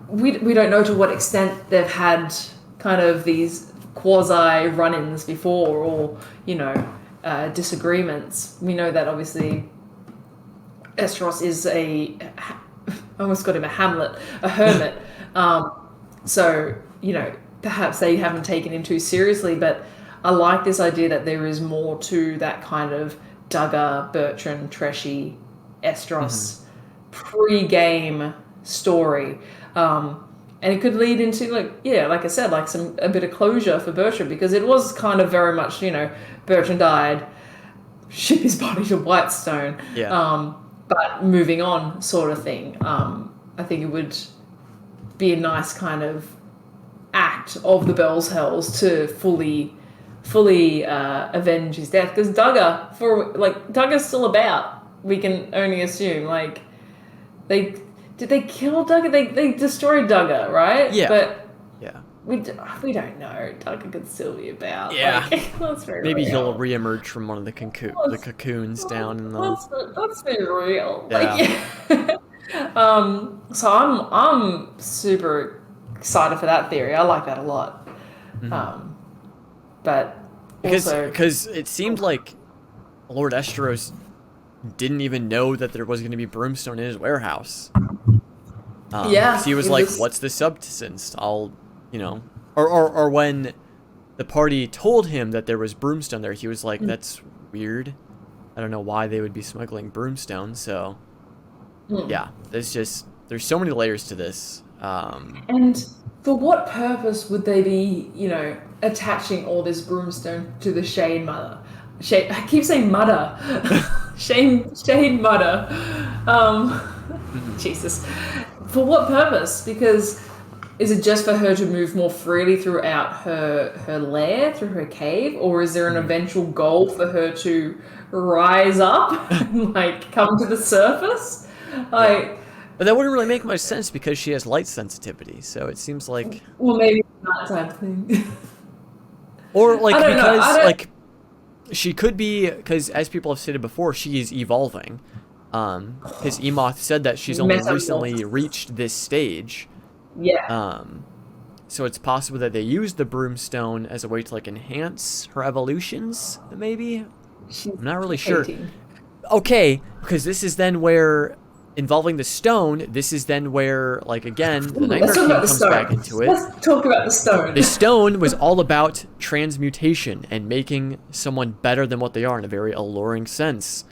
We don't know to what extent they've had kind of these quasi run-ins before, or, disagreements. We know that obviously Estros is I almost got him a Hamlet, a hermit. So, perhaps they haven't taken him too seriously, but I like this idea that there is more to that kind of Duggar, Bertrand, Treshi, Estros pre-game story. And it could lead into, like I said, a bit of closure for Bertrand, because it was kind of very much, Bertrand died, ship his body to Whitestone, but moving on sort of thing. I think it would be a nice kind of act of the Bell's Hells to fully avenge his death, because Duggar's still about. We can only assume did they kill Duggar? They destroyed Duggar, right? But we don't know. Duggar could still be about. Let's be maybe real. he'll reemerge from one of the cocoons down in the. Let's be real. So I'm super excited for that theory. I like that a lot. But because it seemed like Lord Estros didn't even know that there was going to be broomstone in his warehouse. He was what's the substance? I'll, or when the party told him that there was broomstone there, he was like, that's weird. I don't know why they would be smuggling broomstone. So there's so many layers to this. And for what purpose would they be, attaching all this broomstone to the Shade Mother? I keep saying mother. Shade Mother. Jesus. For what purpose? Because is it just for her to move more freely throughout her lair, through her cave? Or is there an eventual goal for her to rise up and, come to the surface? But that wouldn't really make much sense because she has light sensitivity, so it seems like... Well, maybe that type of thing. Or, because she could be... Because, as people have stated before, she is evolving. Because Emoth said that she's only recently reached this stage. Yeah. So it's possible that they used the broomstone as a way to like enhance her evolutions, maybe? I'm not really sure. Okay, because this is then where, involving the stone, this is then where, like, again, the Nightmare King comes back into it. Let's talk about the stone. The stone was all about transmutation and making someone better than what they are in a very alluring sense.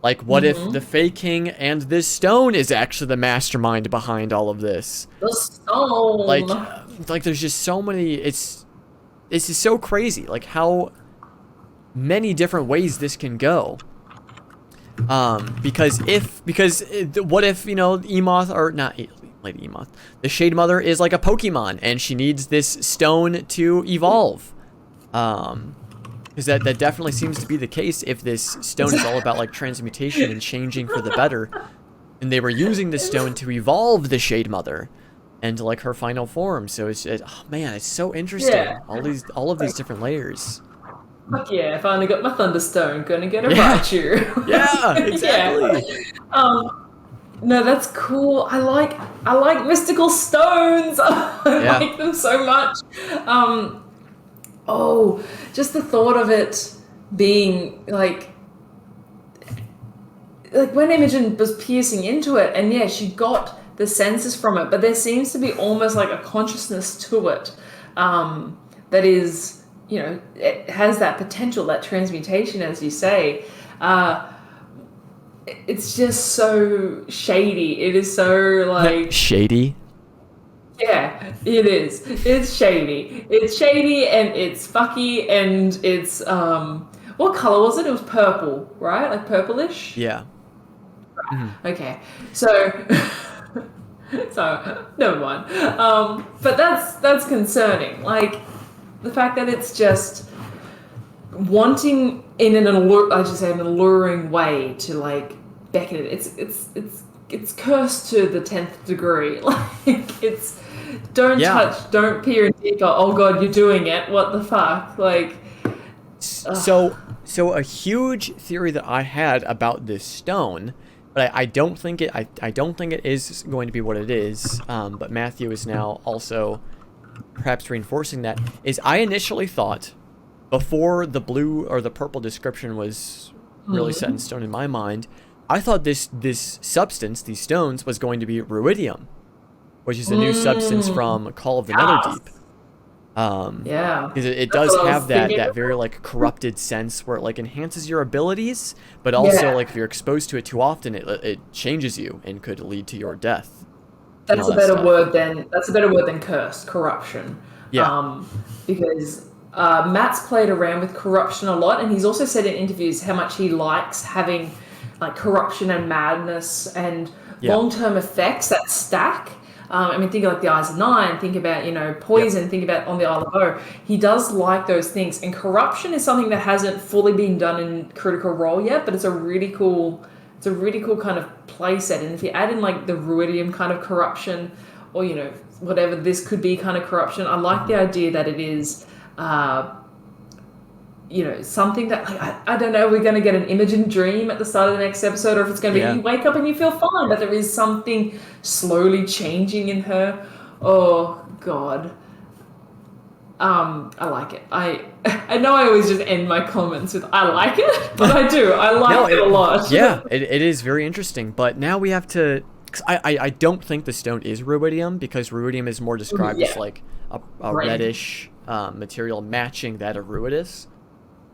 Like, what if the Fae King and this stone is actually the mastermind behind all of this? The stone! Like there's just so many, this is so crazy, like, how many different ways this can go. Because what if, you know, Emoth, or not Lady Emoth, the Shade Mother is like a Pokemon, and she needs this stone to evolve. Because that definitely seems to be the case if this stone is all about, like, transmutation and changing for the better. And they were using this stone to evolve the Shade Mother into, like, her final form. So oh man, it's so interesting. Yeah. All of these different layers. Fuck yeah, I finally got my Thunderstone. Gonna get a Raichu. Yeah, exactly. Yeah. No, that's cool. I like mystical stones. I like them so much. Just the thought of it being like when Imogen was piercing into it, and yeah, she got the senses from it, but there seems to be almost like a consciousness to it that is, you know, it has that potential, that transmutation, as you say. It's just so shady. It is so, like... Shady? Yeah, it is. It's shady. It's shady, and it's fucky, and it's, what color was it? It was purple, right? Like purplish? Yeah. Okay. So, never mind. But that's concerning. Like, the fact that it's just wanting in an alluring way to, like, beckon it. It's cursed to the 10th degree. Like, it's don't touch, don't peer and deeper. Oh god, you're doing it. What the fuck? Like, so a huge theory that I had about this stone, but I don't think it is going to be what it is. But Matthew is now also perhaps reinforcing that, is I initially thought, before the blue or the purple description was really set in stone in my mind, I thought this substance, these stones, was going to be ruidium, which is a new substance from Call of the Netherdeep. Yeah, because it does have that very, like, corrupted sense where it, like, enhances your abilities, but also like if you're exposed to it too often, it changes you and could lead to your death. That's a better word than cursed, corruption. Yeah. Because Matt's played around with corruption a lot, and he's also said in interviews how much he likes having, like, corruption and madness and long-term effects that stack. I mean, think of, like, the Eyes of Nine, think about, you know, poison, think about On the Isle of O. He does like those things, and corruption is something that hasn't fully been done in Critical Role yet, but it's a really cool kind of play set. And if you add in, like, the ruidium kind of corruption, or, you know, whatever this could be kind of corruption, I like the idea that it is, you know, something that, like, I don't know, we're going to get an Imogen dream at the start of the next episode, or if it's going to be you wake up and you feel fine, but there is something slowly changing in her. Oh God. I like it. I know I always just end my comments with I like it, but I do. I like it a lot. Yeah, it is very interesting. But now we have to... Cause I don't think the stone is ruidium, because ruidium is more described as, like, a reddish material matching that of ruidus.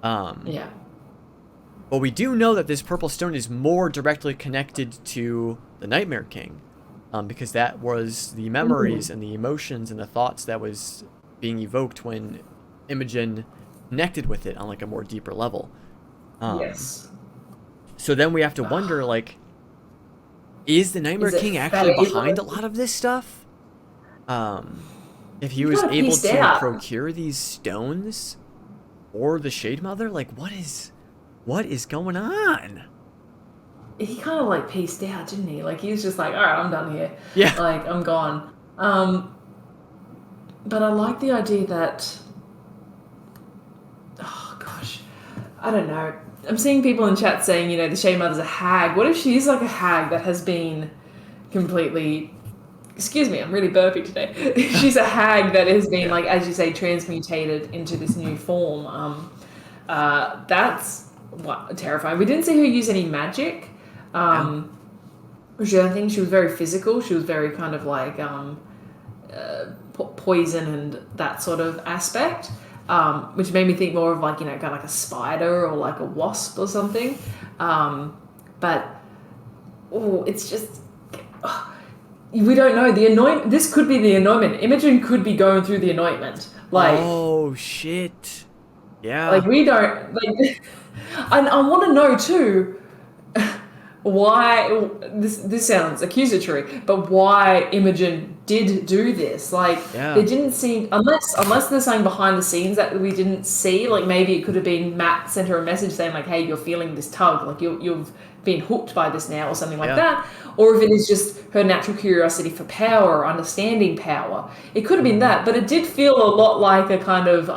But we do know that this purple stone is more directly connected to the Nightmare King, because that was the memories and the emotions and the thoughts that was being evoked when Imogen connected with it on, like, a more deeper level. Yes. So then we have to wonder, like, is the Nightmare King actually behind a lot of this stuff? If he was able to procure these stones, or the Shade Mother, like, what is going on? He kind of, like, pieced out, didn't he? Like, he was just like, all right, I'm done here. Yeah. Like, I'm gone. But I like the idea that, oh gosh, I don't know. I'm seeing people in chat saying, you know, the Shade Mother's a hag. What if she's like a hag that has been completely... Excuse me, I'm really burpy today. She's a hag that has been, like, as you say, transmutated into this new form. That's terrifying. We didn't see her use any magic. Which I think she was very physical. She was very kind of like poison and that sort of aspect. Which made me think more of like, you know, kind of like a spider or like a wasp or something. But it's just we don't know. This could be the anointment. Imogen could be going through the anointment. Like, oh shit, yeah. Like we don't like, and I want to know too. Why this sounds accusatory, but why Imogen did do this? Like, there didn't seem, unless there's something behind the scenes that we didn't see. Like maybe it could have been Matt sent her a message saying like, "Hey, you're feeling this tug, like you've been hooked by this now," or something like that. Or if it is just her natural curiosity for power, or understanding power. It could have been that, but it did feel a lot like a kind of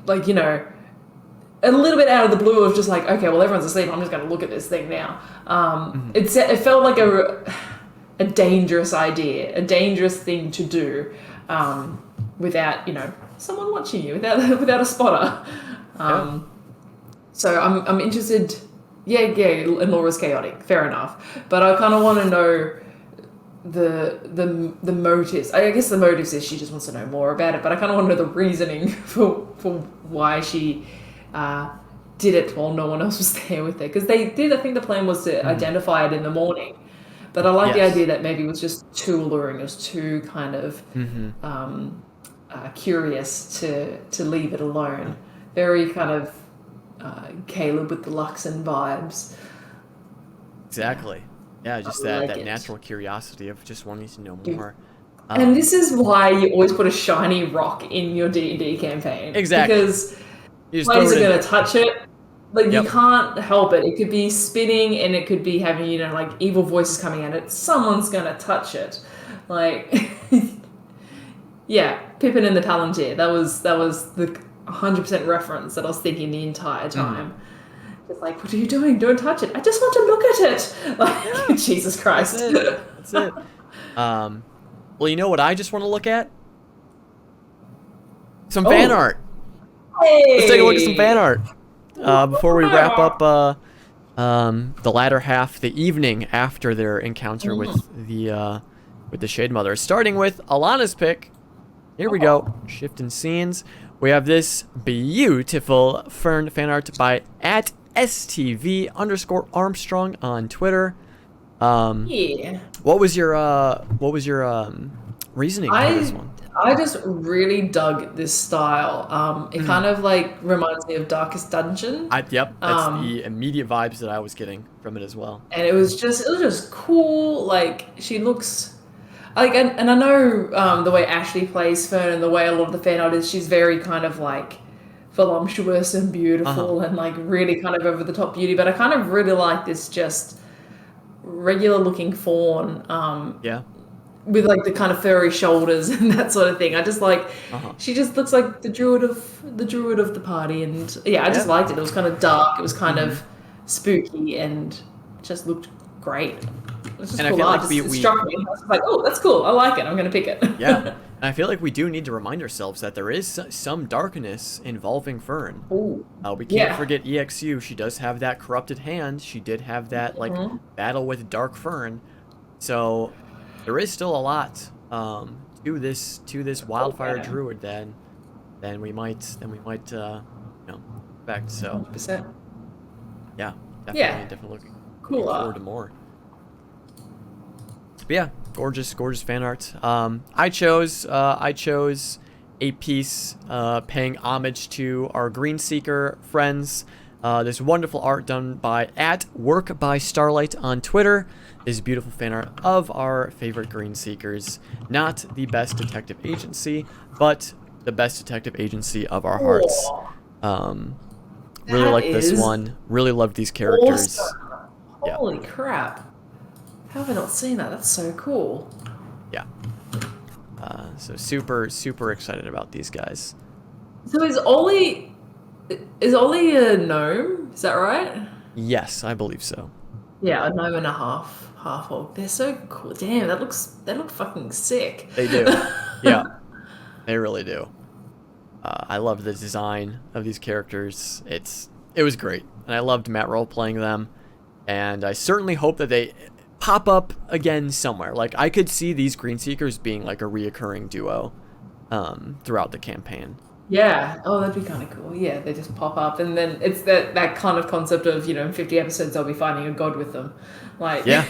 like, you know, a little bit out of the blue of just like, okay, well, everyone's asleep, I'm just going to look at this thing now. It felt like a dangerous idea, a dangerous thing to do without, you know, someone watching you, without a spotter. So I'm interested. And Laura's chaotic, fair enough. But I kind of want to know the motives. I guess the motives is she just wants to know more about it, but I kind of want to know the reasoning for why she did it while no one else was there with her. Because they did, I think the plan was to identify it in the morning. But I like the idea that maybe it was just too alluring. It was too kind of curious to leave it alone. Very kind of Caleb with the Luxon vibes. Exactly. Yeah, just that natural curiosity of just wanting to know more. And this is why you always put a shiny rock in your D&D campaign. Exactly. Because players are going to touch it. Like, you can't help it. It could be spinning and it could be having, you know, like, evil voices coming at it. Someone's going to touch it. Like, Pippin and the Palantir. That was the 100% reference that I was thinking the entire time. Just like, what are you doing? Don't touch it. I just want to look at it. Like, Jesus Christ. That's it. Well, you know what I just want to look at? Some fan art. Hey. Let's take a look at some fan art. Before we wrap up the latter half, the evening after their encounter with the Shade Mother. Starting with Alana's pick. Here we go. Shifting scenes. We have this beautiful Fern fan art by @STV_Armstrong on Twitter. What was your reasoning for this one? I just really dug this style. It kind of like reminds me of Darkest Dungeon. Yep, that's the immediate vibes that I was getting from it as well. And it was just cool. Like, she looks like, and I know the way Ashley plays Fern and the way a lot of the fan art is, she's very kind of like voluptuous and beautiful and like really kind of over the top beauty. But I kind of really like this just regular looking fawn. With like the kind of furry shoulders and that sort of thing. I just like, she just looks like the druid of the party, and I just liked it. It was kind of dark. It was kind of spooky, and just looked great. It was just and cool. I feel like it struck me. I was like, oh, that's cool. I like it. I'm gonna pick it. And I feel like we do need to remind ourselves that there is some darkness involving Fern. We can't forget EXU. She does have that corrupted hand. She did have that like battle with Dark Fern. So there is still a lot to this wildfire druid than we might expect. So 100%. definitely looking forward to more. But gorgeous fan art. I chose a piece paying homage to our Green Seeker friends. This wonderful art done by @WorkByStarlight on Twitter. This beautiful fan art of our favorite Green Seekers. Not the best detective agency, but the best detective agency of our hearts. Really like this one. Really loved these characters. Awesome. Holy crap. How have I not seen that? That's so cool. So super excited about these guys. So is Ollie Is Ollie a gnome? Is that right? Yes, I believe so. Yeah, a gnome and a half orc. They're so cool. Damn, they look fucking sick. They do. Yeah, they really do. I loved the design of these characters. It was great, and I loved Matt role playing them. And I certainly hope that they pop up again somewhere. Like I could see these Green Seekers being like a reoccurring duo throughout the campaign. Yeah. Oh, that'd be kind of cool. Yeah, they just pop up, and then it's that kind of concept of in 50 episodes I'll be finding a god with them, like Yeah.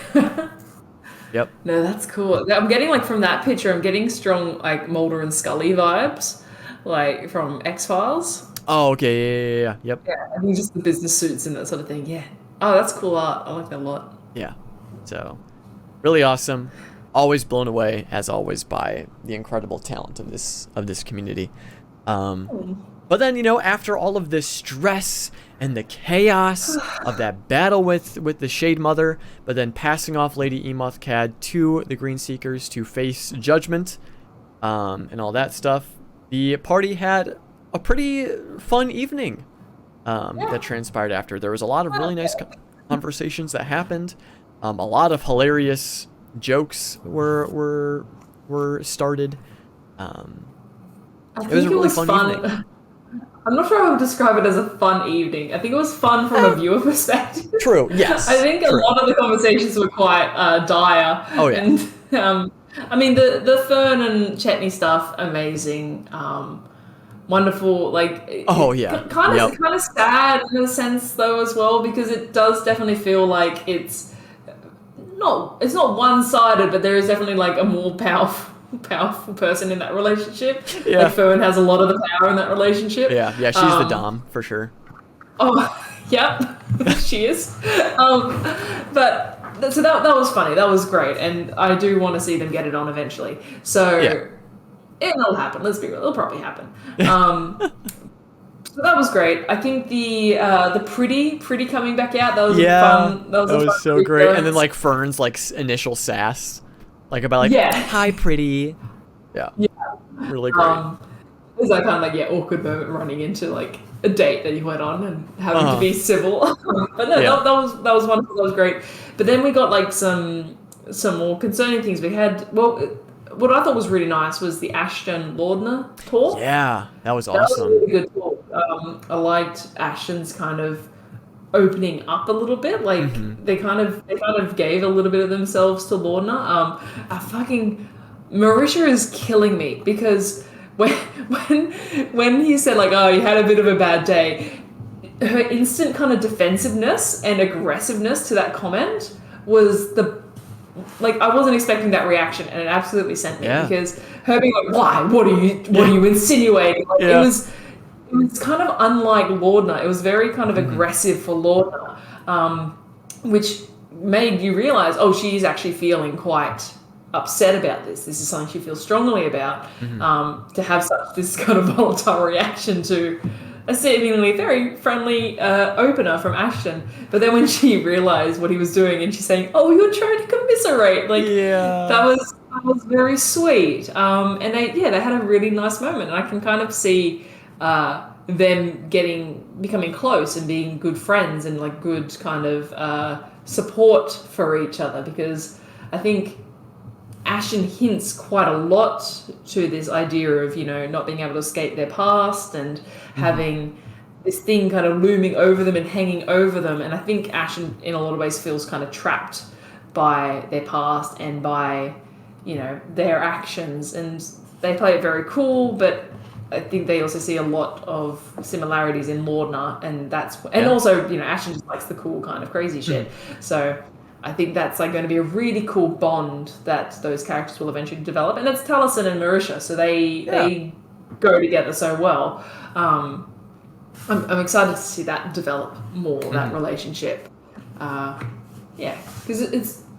Yep. No, that's cool. I'm getting like from that picture, I'm getting strong like Mulder and Scully vibes, like from X-Files. Oh, okay. Yeah. Yep. Yeah, I think just the business suits and that sort of thing. Yeah. Oh, that's cool art. I like that a lot. Yeah. So, really awesome. Always blown away, as always, by the incredible talent of this community. But then, after all of this stress and the chaos of that battle with the Shade Mother, but then passing off Lady Emothcad to the Green Seekers to face judgment, and all that stuff, the party had a pretty fun evening that transpired after. There was a lot of really nice conversations that happened. A lot of hilarious jokes were started. It was a really fun evening. I'm not sure I would describe it as a fun evening. I think it was fun from a viewer perspective. True, yes. I think a lot of the conversations were quite dire. Oh, yeah. And, I mean, the Fern and Chetney stuff, amazing. Wonderful, like... Oh, yeah. Kind of sad in a sense, though, as well, because it does definitely feel like it's not one-sided, but there is definitely, like, a more powerful person in that relationship. Yeah. Like Fern has a lot of the power in that relationship. Yeah, she's the dom for sure. Oh, yep, she is. But so that was funny. That was great, and I do want to see them get it on eventually. So it'll happen. Let's be real. It'll probably happen. So that was great. I think the pretty coming back out. That was fun. That was so great. And then like Fern's like initial sass. Like about like, hi, pretty. Yeah. Really great. It was that kind of like awkward moment running into like a date that you went on and having to be civil. But no, that was wonderful. That was great. But then we got like some more concerning things. We had what I thought was really nice was the Ashton Laudner talk. Yeah, that was awesome. That was a really good talk. I liked Ashton's kind of opening up a little bit, like they kind of gave a little bit of themselves to Laudner. Marisha is killing me because when he said like, oh, you had a bit of a bad day, her instant kind of defensiveness and aggressiveness to that comment was I wasn't expecting that reaction, and it absolutely sent me because her being like, why? What are you insinuating? Like, it was kind of unlike Laudner. It was very kind of aggressive for Laudner, which made you realize, oh, she's actually feeling quite upset about this. This is something she feels strongly about. To have this kind of volatile reaction to a seemingly very friendly opener from Ashton. But then when she realized what he was doing and she's saying, oh, you're trying to commiserate, that was very sweet. And they had a really nice moment. And I can kind of see them becoming close and being good friends and like good kind of support for each other, because I think Ashton hints quite a lot to this idea of not being able to escape their past and having this thing kind of looming over them and hanging over them. And I think Ashton in a lot of ways feels kind of trapped by their past and by their actions, and they play it very cool, but I think they also see a lot of similarities in Laudner, and also Ashton just likes the cool kind of crazy shit. So I think that's like going to be a really cool bond that those characters will eventually develop, and it's Taliesin and Marisha, so they go together so well. I'm excited to see that develop more, that relationship. Because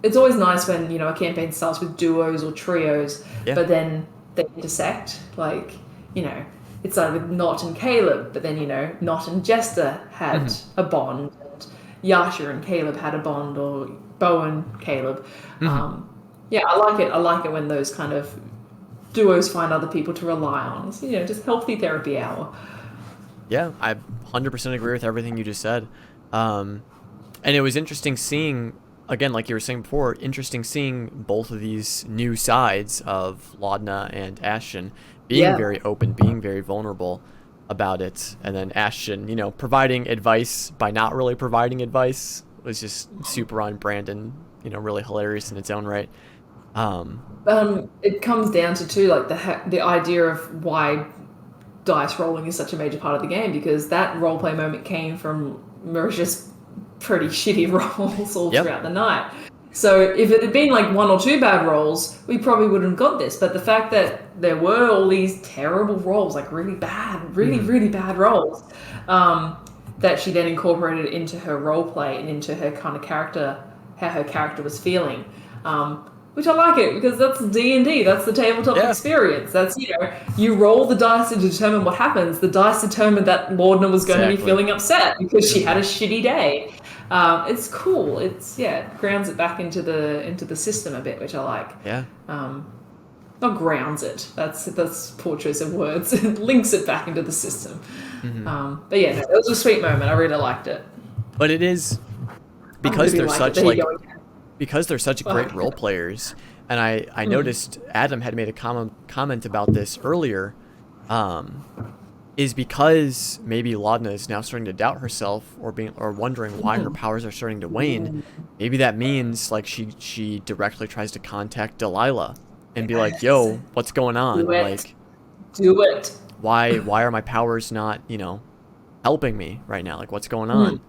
it's always nice when a campaign starts with duos or trios, but then they intersect. Like it started with Nott and Caleb, but then Nott and Jester had a bond, and Yasha and Caleb had a bond, or Bo and Caleb. I like it. I like it when those kind of duos find other people to rely on. It's, just healthy therapy hour. Yeah, I 100% agree with everything you just said. And it was interesting seeing, again, like you were saying before, interesting seeing both of these new sides of Laudna and Ashton being very open, being very vulnerable about it. And then Ashton, providing advice by not really providing advice was just super on brand and, really hilarious in its own right. It comes down to too, like the idea of why dice rolling is such a major part of the game, because that roleplay moment came from Mauritius pretty shitty rolls all throughout the night. So if it had been like 1 or 2 bad rolls, we probably wouldn't have got this. But the fact that there were all these terrible rolls, like really bad, really bad rolls, that she then incorporated into her roleplay and into her kind of character, how her character was feeling. Which I like it, because that's D&D, that's the tabletop experience. That's, you roll the dice to determine what happens. The dice determined that Laudna was going to be feeling upset because she had a shitty day. It's cool. It grounds it back into the system a bit, which I like. Yeah. Not grounds it. That's poor choice of words. It links it back into the system. Mm-hmm. But yeah, no, it was a sweet moment. I really liked it. But it is because they're such because they're such great role players, and I noticed Adam had made a comment about this earlier, is because maybe Laudna is now starting to doubt herself or wondering why her powers are starting to wane. Maybe that means like she directly tries to contact Delilah and be like, "Yo, what's going on? Do it. Why are my powers not helping me right now? Like, what's going on?"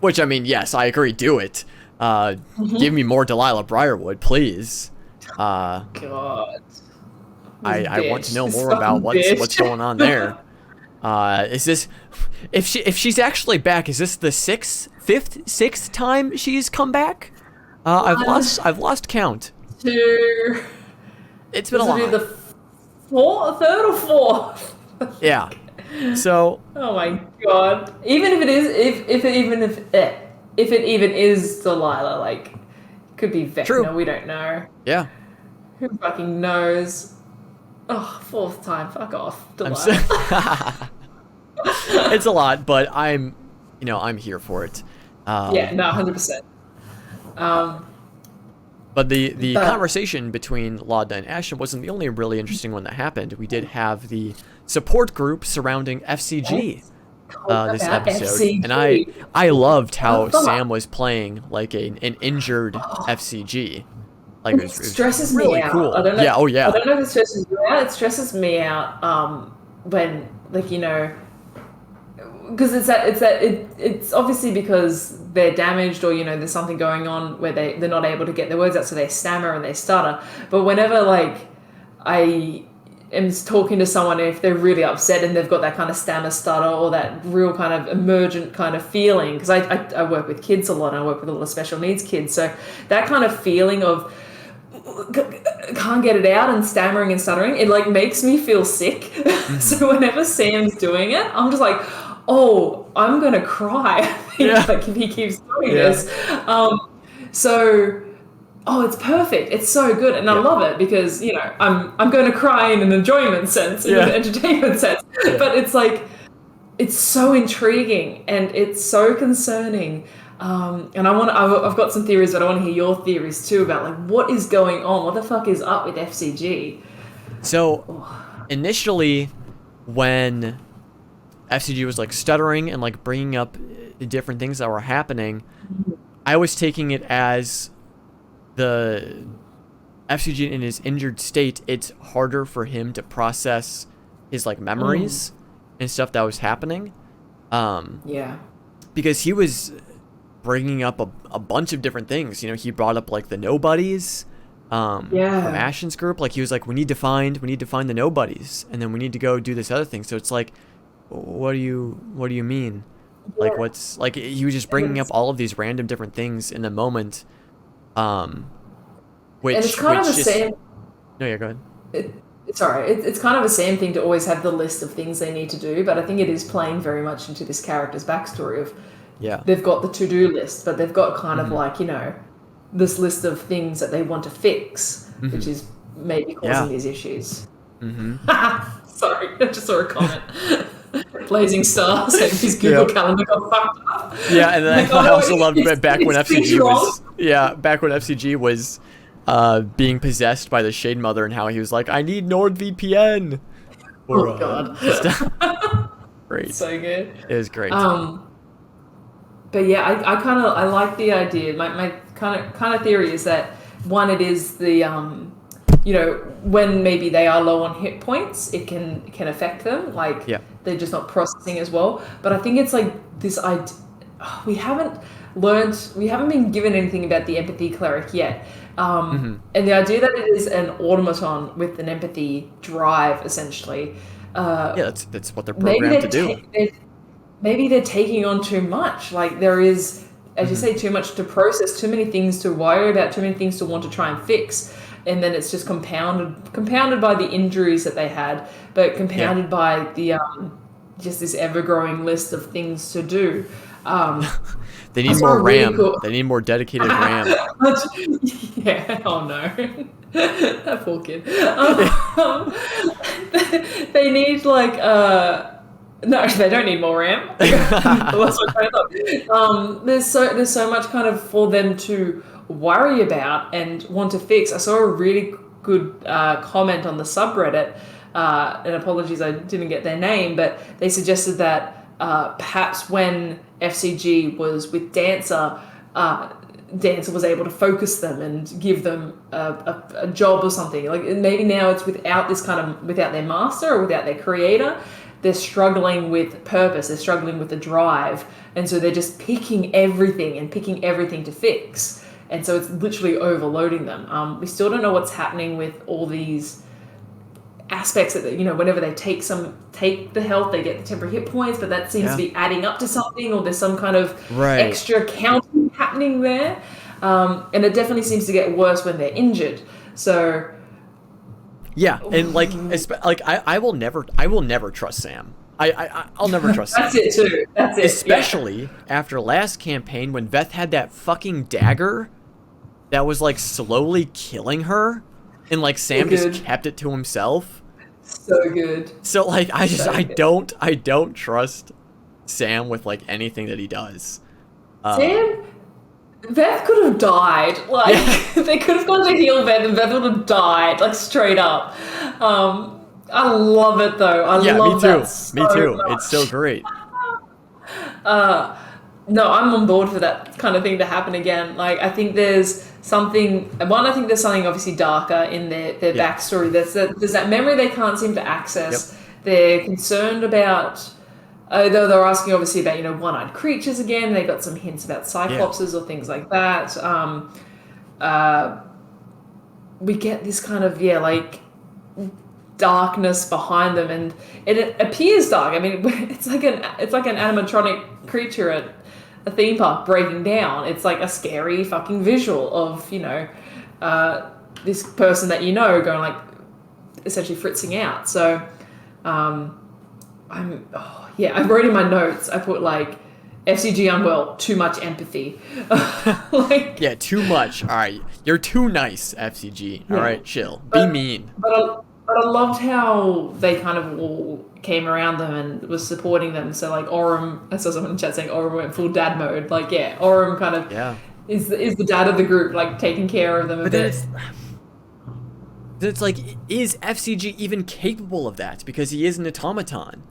Which, I mean, yes, I agree. Do it. Give me more Delilah Briarwood, please. God. I want to know more about what's going on there. Is this if she's actually back? Is this the sixth time she's come back? I've lost count. 2. It's been a lot. The third or fourth. Yeah. So. Oh my God. Even if it is, if it even is Delilah, like, it could be Vecna. True. We don't know. Yeah. Who fucking knows? Oh, 4th time. Fuck off, Delilah. It's a lot, but I'm here for it. Yeah, no, 100%. But the conversation between Laudna and Ashton wasn't the only really interesting one that happened. We did have the support group surrounding FCG this episode, FCG. And I loved how Sam was playing like an injured FCG. Like it stresses really me out. Cool. I don't know, yeah. Oh yeah. I don't know if it stresses you out. It stresses me out when, like, because it's obviously because they're damaged, or there's something going on where they're not able to get their words out, so they stammer and they stutter. But whenever like I am talking to someone, if they're really upset and they've got that kind of stammer, stutter, or that real kind of emergent kind of feeling, because I work with kids a lot, and I work with a lot of special needs kids, so that kind of feeling of can't get it out and stammering and stuttering, it like makes me feel sick. So whenever Sam's doing it, I'm just like, oh, I'm gonna cry. Like if he keeps doing this. It's perfect. It's so good, and I love it because I'm going to cry in an enjoyment sense, in an entertainment sense. But it's like, it's so intriguing and it's so concerning. And I've got some theories, but I want to hear your theories too about like what is going on. What the fuck is up with FCG? So initially, when FCG was like stuttering and like bringing up different things that were happening, I was taking it as the FCG in his injured state, it's harder for him to process his like memories and stuff that was happening. Because he was bringing up a bunch of different things. He brought up like the nobodies from Ashton's group. Like he was like, we need to find the nobodies, and then we need to go do this other thing. So it's like, what do you mean? Like what's like, he was just bringing up all of these random different things in the moment. Which and it's kind of the same. No, yeah, go ahead. It's kind of a Sam thing to always have the list of things they need to do, but I think it is playing very much into this character's backstory of they've got the to-do list, but they've got kind of like this list of things that they want to fix, which is maybe causing these issues. Sorry, I just saw a comment. blazing stars and his Google Calendar got fucked up. Yeah, and then I also loved back when FCG was being possessed by the Shade Mother and how he was like, I need NordVPN. Oh god. Great. So good. It was great. But yeah, I like the idea. My kind of theory is that one, it is the when maybe they are low on hit points, it can affect them. Like they're just not processing as well. But I think it's like this idea. We haven't been given anything about the empathy cleric yet. And the idea that it is an automaton with an empathy drive, essentially. That's what they're programmed to do. Maybe they're taking on too much. Like there is, as you say, too much to process, too many things to worry about, too many things to want to try and fix. And then it's just compounded by the injuries that they had, but compounded by the just this ever-growing list of things to do. They need more RAM. Cool. They need more dedicated RAM. Yeah. Oh no. That poor kid. They need like no, they don't need more RAM. There's so much kind of for them to worry about and want to fix. I saw a really good comment on the subreddit, and apologies I didn't get their name, but they suggested that perhaps when FCG was with Dancer, Dancer was able to focus them and give them a job or something. Like maybe now it's without their master or without their creator. They're struggling with purpose. They're struggling with the drive, and so they're just picking everything to fix. And so it's literally overloading them. We still don't know what's happening with all these aspects that, whenever they take the health, they get the temporary hit points, but that seems to be adding up to something, or there's some kind of extra counting happening there. And it definitely seems to get worse when they're injured. So yeah, and I will never trust Sam. I'll never trust Sam. That's it too. That's it. Especially after last campaign when Veth had that fucking dagger that was like slowly killing her, and like Sam just kept it to himself. So good. So like I don't trust Sam with like anything that he does. Sam, Veth could have died. Like they could have gone to heal Veth, and Veth would have died. Like straight up. I love it though. I love that so me too. Much. It's so great. No, I'm on board for that kind of thing to happen again. Like I think there's something. I think there's something obviously darker in their backstory. There's that memory they can't seem to access. They're concerned about. Though they're asking obviously about one-eyed creatures again. They got some hints about cyclopses or things like that. We get this kind of darkness behind them, and it appears dark. I mean, it's like an animatronic creature at a theme park breaking down. It's like a scary fucking visual of this person that going like essentially fritzing out. So I wrote in my notes, I put like FCG unwell, too much empathy. Too much. All right, you're too nice, FCG. All right, chill. Be mean. But I loved how they kind of all came around them and was supporting them. So like Aurum, I saw someone in chat saying Aurum went full dad mode. Like Aurum kind of is the dad of the group, like taking care of them a bit. It's like, is FCG even capable of that? Because he is an automaton.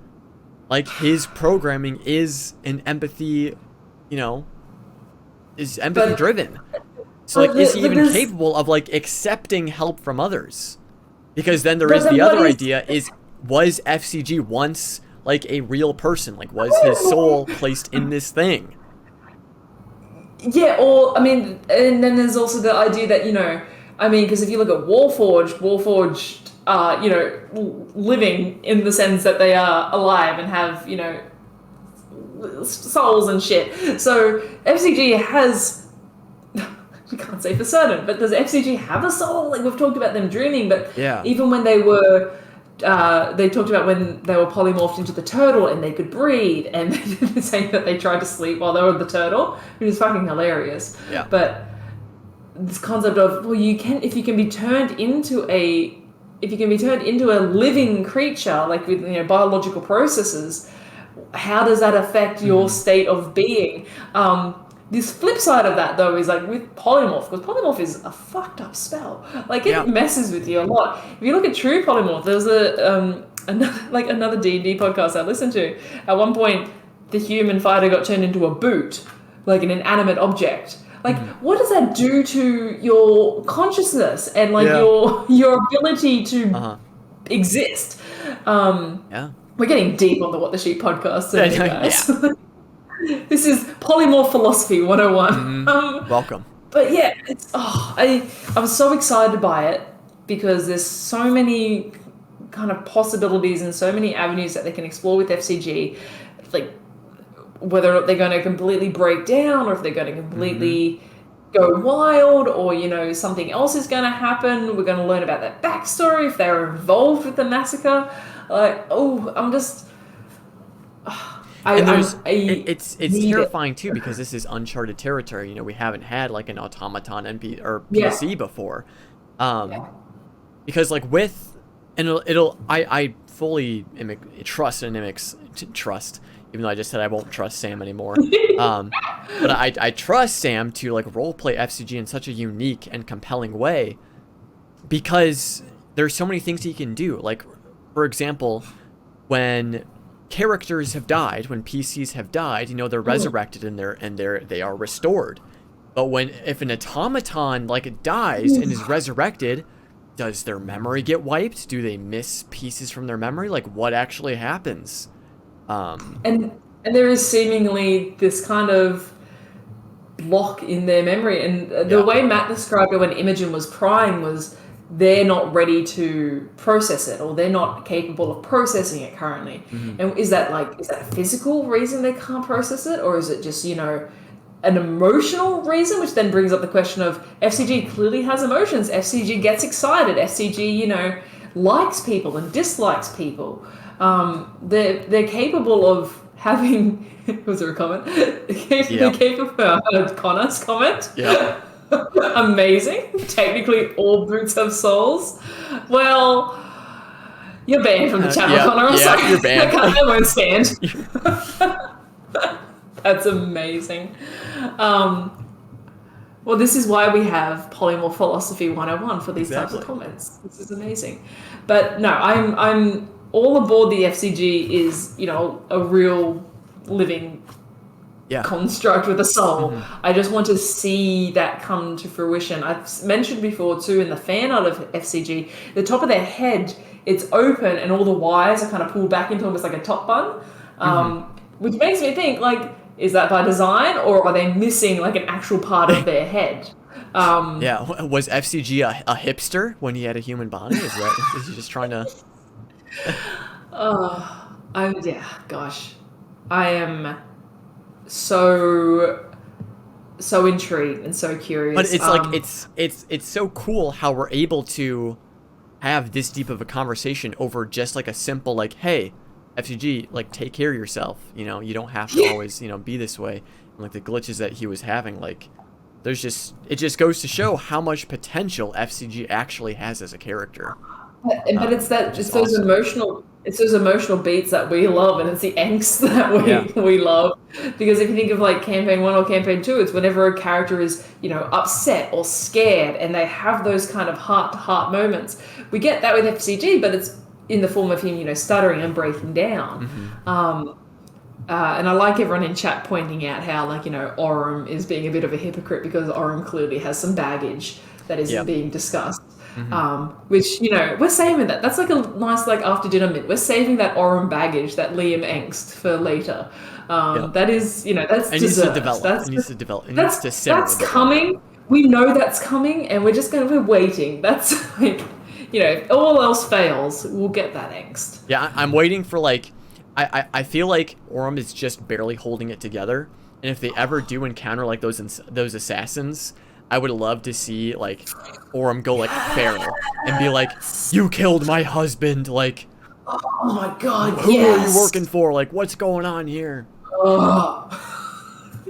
Like his programming is an empathy, is empathy driven. So like, is he even capable of like accepting help from others? Because then there is the other idea was FCG once like a real person? Like was his soul placed in this thing? Yeah, or I mean, and then there's also the idea that because if you look at Warforged are living in the sense that they are alive and have souls and shit. So FCG has. We can't say for certain, but does FCG have a soul? Like we've talked about them dreaming, but even when they were, they talked about when they were polymorphed into the turtle and they could breathe, and they saying that they tried to sleep while they were the turtle, which is fucking hilarious. Yeah. But this concept of if you can be turned into a if you can be turned into a living creature, like with biological processes, how does that affect your state of being? This flip side of that, though, is like with polymorph, because polymorph is a fucked up spell. Like it messes with you a lot. If you look at true polymorph, there's another D&D podcast I listened to. At one point, the human fighter got turned into a boot, like an inanimate object. Like, what does that do to your consciousness and like your ability to exist? We're getting deep on the What the Sheep podcast today, guys. This is Polymorph Philosophy 101. Welcome. But yeah, it's I'm so excited by it because there's so many kind of possibilities and so many avenues that they can explore with FCG, like whether or not they're going to completely break down or if they're going to completely go wild or something else is going to happen. We're going to learn about that backstory if they were involved with the massacre. Like, I'm just it's terrifying too because this is uncharted territory. We haven't had like an automaton NP or PC before, because like with I fully trust in Imic's trust, even though I just said I won't trust Sam anymore. But I trust Sam to like roleplay FCG in such a unique and compelling way because there's so many things he can do. Like, for example, when characters have died, when PCs have died, they're resurrected and they are restored. But if an automaton like dies and is resurrected, does their memory get wiped? Do they miss pieces from their memory? Like, what actually happens? And there is seemingly this kind of block in their memory, and the way Matt described it when Imogen was crying was they're not ready to process it, or they're not capable of processing it currently. And is that a physical reason they can't process it, or is it just an emotional reason? Which then brings up the question of FCG clearly has emotions. FCG gets excited. FCG likes people and dislikes people. They're capable of having. Was there a comment? They're capable of Connor's comment. Yeah. Amazing. Technically, all boots have souls. Well, you're banned from the channel, Connor. I'm sorry. You're banned. I won't stand. That's amazing. Well, this is why we have Polymorph Philosophy 101 for these types of comments. This is amazing. But no, I'm all aboard the FCG is, a real living construct with a soul. I just want to see that come to fruition. I've mentioned before too in the fan art of FCG, the top of their head, it's open and all the wires are kind of pulled back into almost like a top bun, which makes me think like, is that by design or are they missing like an actual part of their head? Was FCG a hipster when he had a human body? Is he just trying to? I am so intrigued and so curious. But it's like it's so cool how we're able to have this deep of a conversation over just like a simple like, hey, FCG, like take care of yourself. You don't have to always be this way. And, like the glitches that he was having, like it just goes to show how much potential FCG actually has as a character. But it's those emotional beats that we love, and it's the angst that we love. Because if you think of like campaign 1 or campaign 2, it's whenever a character is upset or scared, and they have those kind of heart-to-heart moments. We get that with FCG, but it's in the form of him stuttering and breaking down. And I like everyone in chat pointing out how Orym is being a bit of a hypocrite because Orym clearly has some baggage that isn't being discussed. Which we're saving that. That's like a nice after dinner meal. We're saving that Orym baggage, that Liam angst for later. That is that's it needs to develop. It needs to develop. It needs to sit. That's coming. We know that's coming, and we're waiting. That's like if all else fails, we'll get that angst. Yeah, I'm waiting for I feel like Orym is just barely holding it together, and if they ever do encounter like those assassins, I would love to see like Orym go feral and be like, "You killed my husband!" Like, oh my god, who are you working for? Like, what's going on here?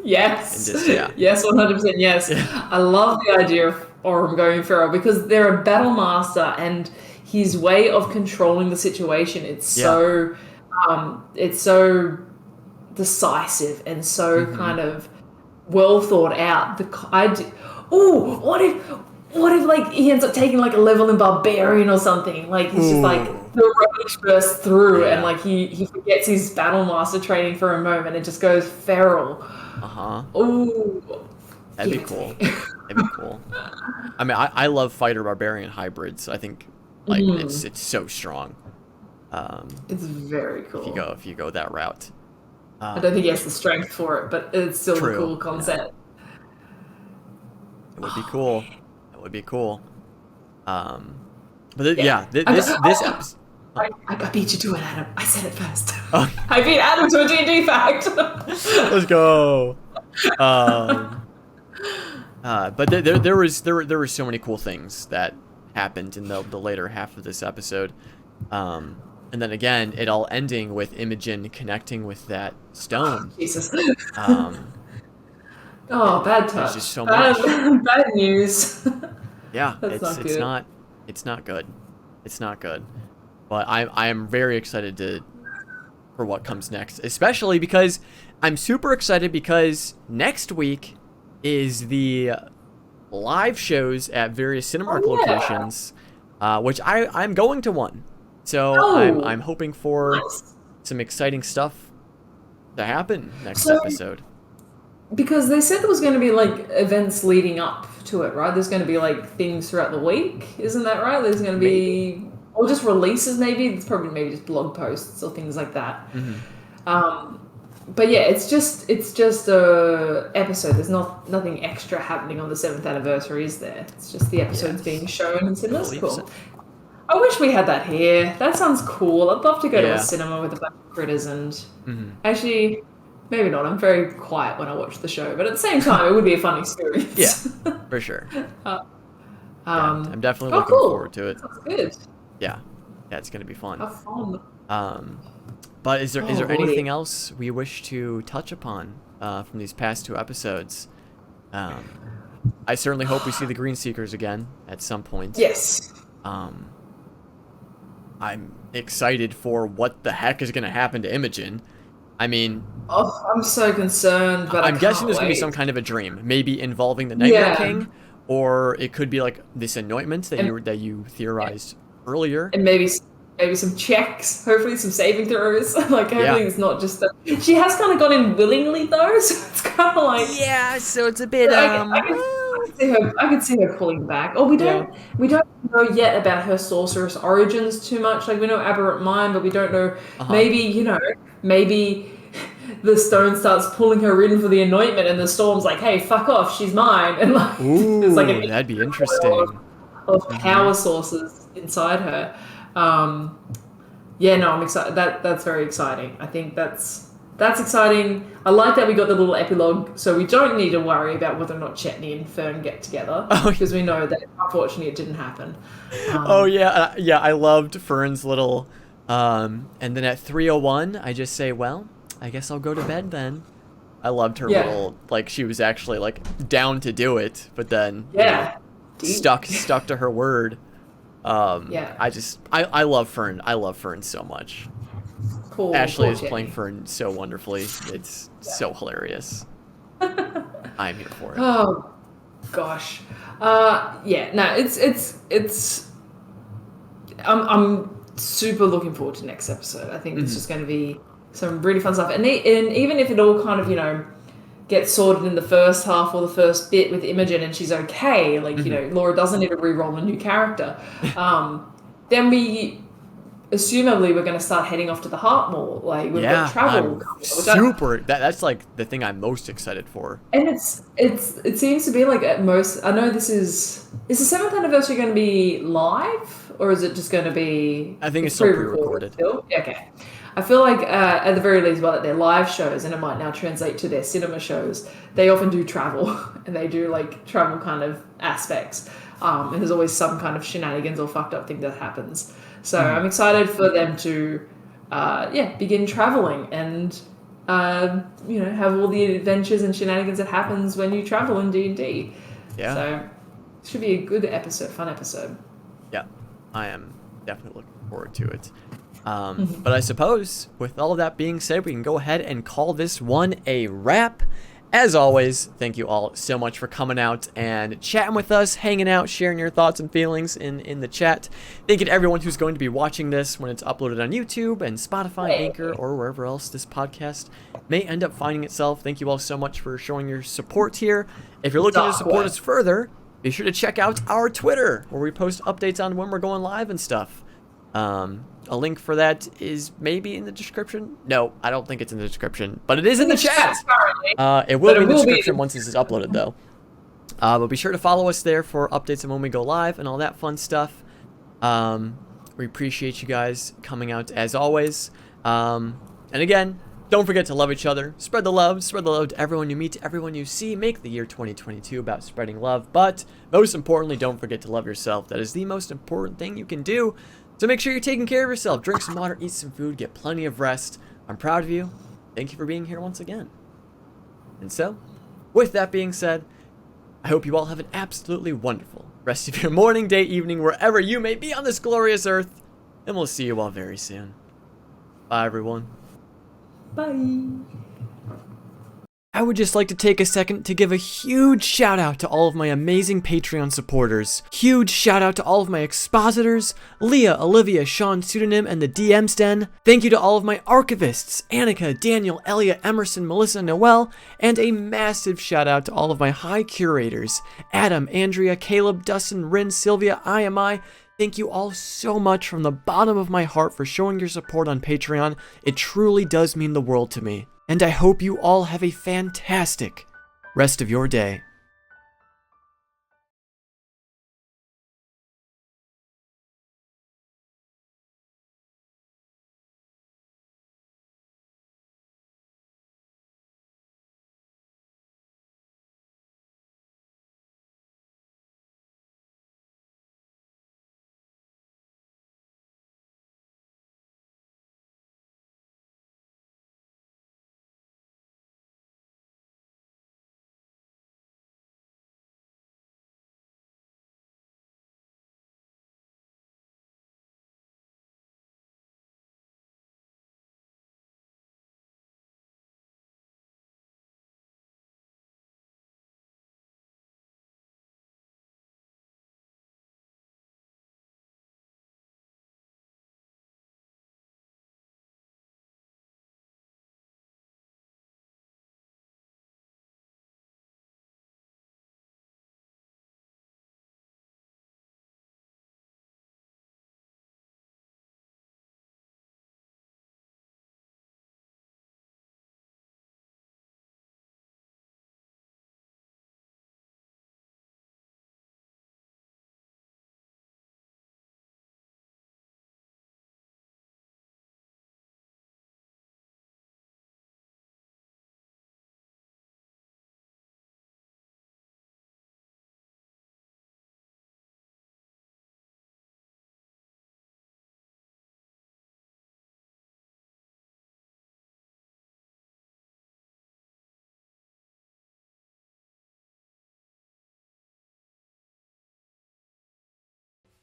Yes, and just, yes, 100% yes. I love the idea of Orym going feral because they're a battle master and his way of controlling the situation, it's so decisive and so kind of well thought out. What if like he ends up taking like a level in barbarian or something? Like he's just like the rage bursts through and like he forgets his battle master training for a moment and just goes feral. Ooh, that'd be cool. That'd be cool. I mean, I love fighter barbarian hybrids. I think like it's so strong. It's very cool. If you go that route. I don't think he has the strength for it, but it's still a cool concept. It would be cool. It would be cool. This episode. I beat you to it, Adam. I said it first. I beat Adam to a D&D fact. Let's go. But there were so many cool things that happened in the later half of this episode. And then again, it all ending with Imogen connecting with that stone. Jesus. Bad touch. There's just so much. Bad news. Yeah, it's not good. It's not good. But I am very excited for what comes next, especially because I'm super excited because next week is the live shows at various Cinemark locations, which I'm going to one. So I'm hoping for some exciting stuff to happen next episode. Because they said there was going to be like events leading up to it, right? There's going to be like things throughout the week, isn't that right? There's going to be or just releases maybe. It's probably maybe just blog posts or things like that. But yeah, it's just a episode. There's nothing extra happening on the 7th anniversary, is there? It's just the episodes being shown in cinemas. Cool. So. I wish we had that here. That sounds cool. I'd love to go to a cinema with a bunch of critters and actually, maybe not. I'm very quiet when I watch the show, but at the same time, it would be a fun experience. Yeah, for sure. I'm definitely looking forward to it. Sounds good. Yeah, it's gonna be fun. Have fun. But is there anything else we wish to touch upon from these past 2 episodes? I certainly hope we see the Green Seekers again at some point. Yes. I'm excited for what the heck is going to happen to Imogen. I mean... I'm so concerned, but I'm guessing there's going to be some kind of a dream, maybe involving the Nightmare King, or it could be like this Anointment that you theorized earlier. And maybe some checks, hopefully some saving throws. Like, hopefully it's not just... She has kind of gone in willingly, though, so it's kind of like... Yeah, so it's a bit... I could see her pulling back. Oh, we don't know yet about her sorceress origins too much. Like, we know Aberrant Mind, but we don't know. Maybe the stone starts pulling her in for the anointment, and the storm's like, "Hey, fuck off, she's mine." And like, it's like that'd be interesting. Of power sources inside her. I'm excited. That's very exciting. I think that's exciting. I like that we got the little epilogue, so we don't need to worry about whether or not Chetney and Fern get together, because we know that unfortunately it didn't happen. I loved Fern's little, and then at 3:01, I just say, well, I guess I'll go to bed then. I loved her little, like, she was actually like down to do it, but then stuck to her word. I love Fern. I love Fern so much. Ashley is playing Fern so wonderfully. It's so hilarious. I'm here for it. Oh gosh. I'm super looking forward to next episode. I think it's just going to be some really fun stuff. And even if it all kind of, gets sorted in the first half or the first bit with Imogen and she's okay, like, Laura doesn't need to re-roll a new character, then we... Assumably, we're going to start heading off to the Heart more. Like, we've got travel. That's like the thing I'm most excited for. And it seems to be like at most. I know this is the 7th anniversary going to be live, or is it just going to be? I think it's still pre-recorded. Still? Yeah, okay. I feel like at the very least, at their live shows, and it might now translate to their cinema shows, they often do travel, and they do like travel kind of aspects. And there's always some kind of shenanigans or fucked up thing that happens. So I'm excited for them to, begin traveling and, have all the adventures and shenanigans that happens when you travel in D&D. Yeah. So it should be a good episode, fun episode. Yeah, I am definitely looking forward to it. But I suppose, with all of that being said, we can go ahead and call this one a wrap. As always, thank you all so much for coming out and chatting with us, hanging out, sharing your thoughts and feelings in the chat. Thank you to everyone who's going to be watching this when it's uploaded on YouTube and Spotify, Anchor, or wherever else this podcast may end up finding itself. Thank you all so much for showing your support here. If you're looking to support us further, be sure to check out our Twitter, where we post updates on when we're going live and stuff. A link for that is maybe in the description. No, I don't think it's in the description, but it is in the chat. It will be in the description once this is uploaded, though. But be sure to follow us there for updates on when we go live and all that fun stuff. We appreciate you guys coming out as always. And again, don't forget to love each other. Spread the love to everyone you meet, to everyone you see. Make the year 2022 about spreading love. But most importantly, don't forget to love yourself. That is the most important thing you can do. So make sure you're taking care of yourself. Drink some water, eat some food, get plenty of rest. I'm proud of you. Thank you for being here once again. And so, with that being said, I hope you all have an absolutely wonderful rest of your morning, day, evening, wherever you may be on this glorious earth. And we'll see you all very soon. Bye, everyone. Bye. I would just like to take a second to give a huge shout out to all of my amazing Patreon supporters. Huge shout out to all of my expositors, Leah, Olivia, Sean, Pseudonym, and the DM's Den. Thank you to all of my archivists, Annika, Daniel, Elia, Emerson, Melissa, Noel, and a massive shout out to all of my high curators, Adam, Andrea, Caleb, Dustin, Rin, Sylvia, IMI. Thank you all so much from the bottom of my heart for showing your support on Patreon. It truly does mean the world to me. And I hope you all have a fantastic rest of your day.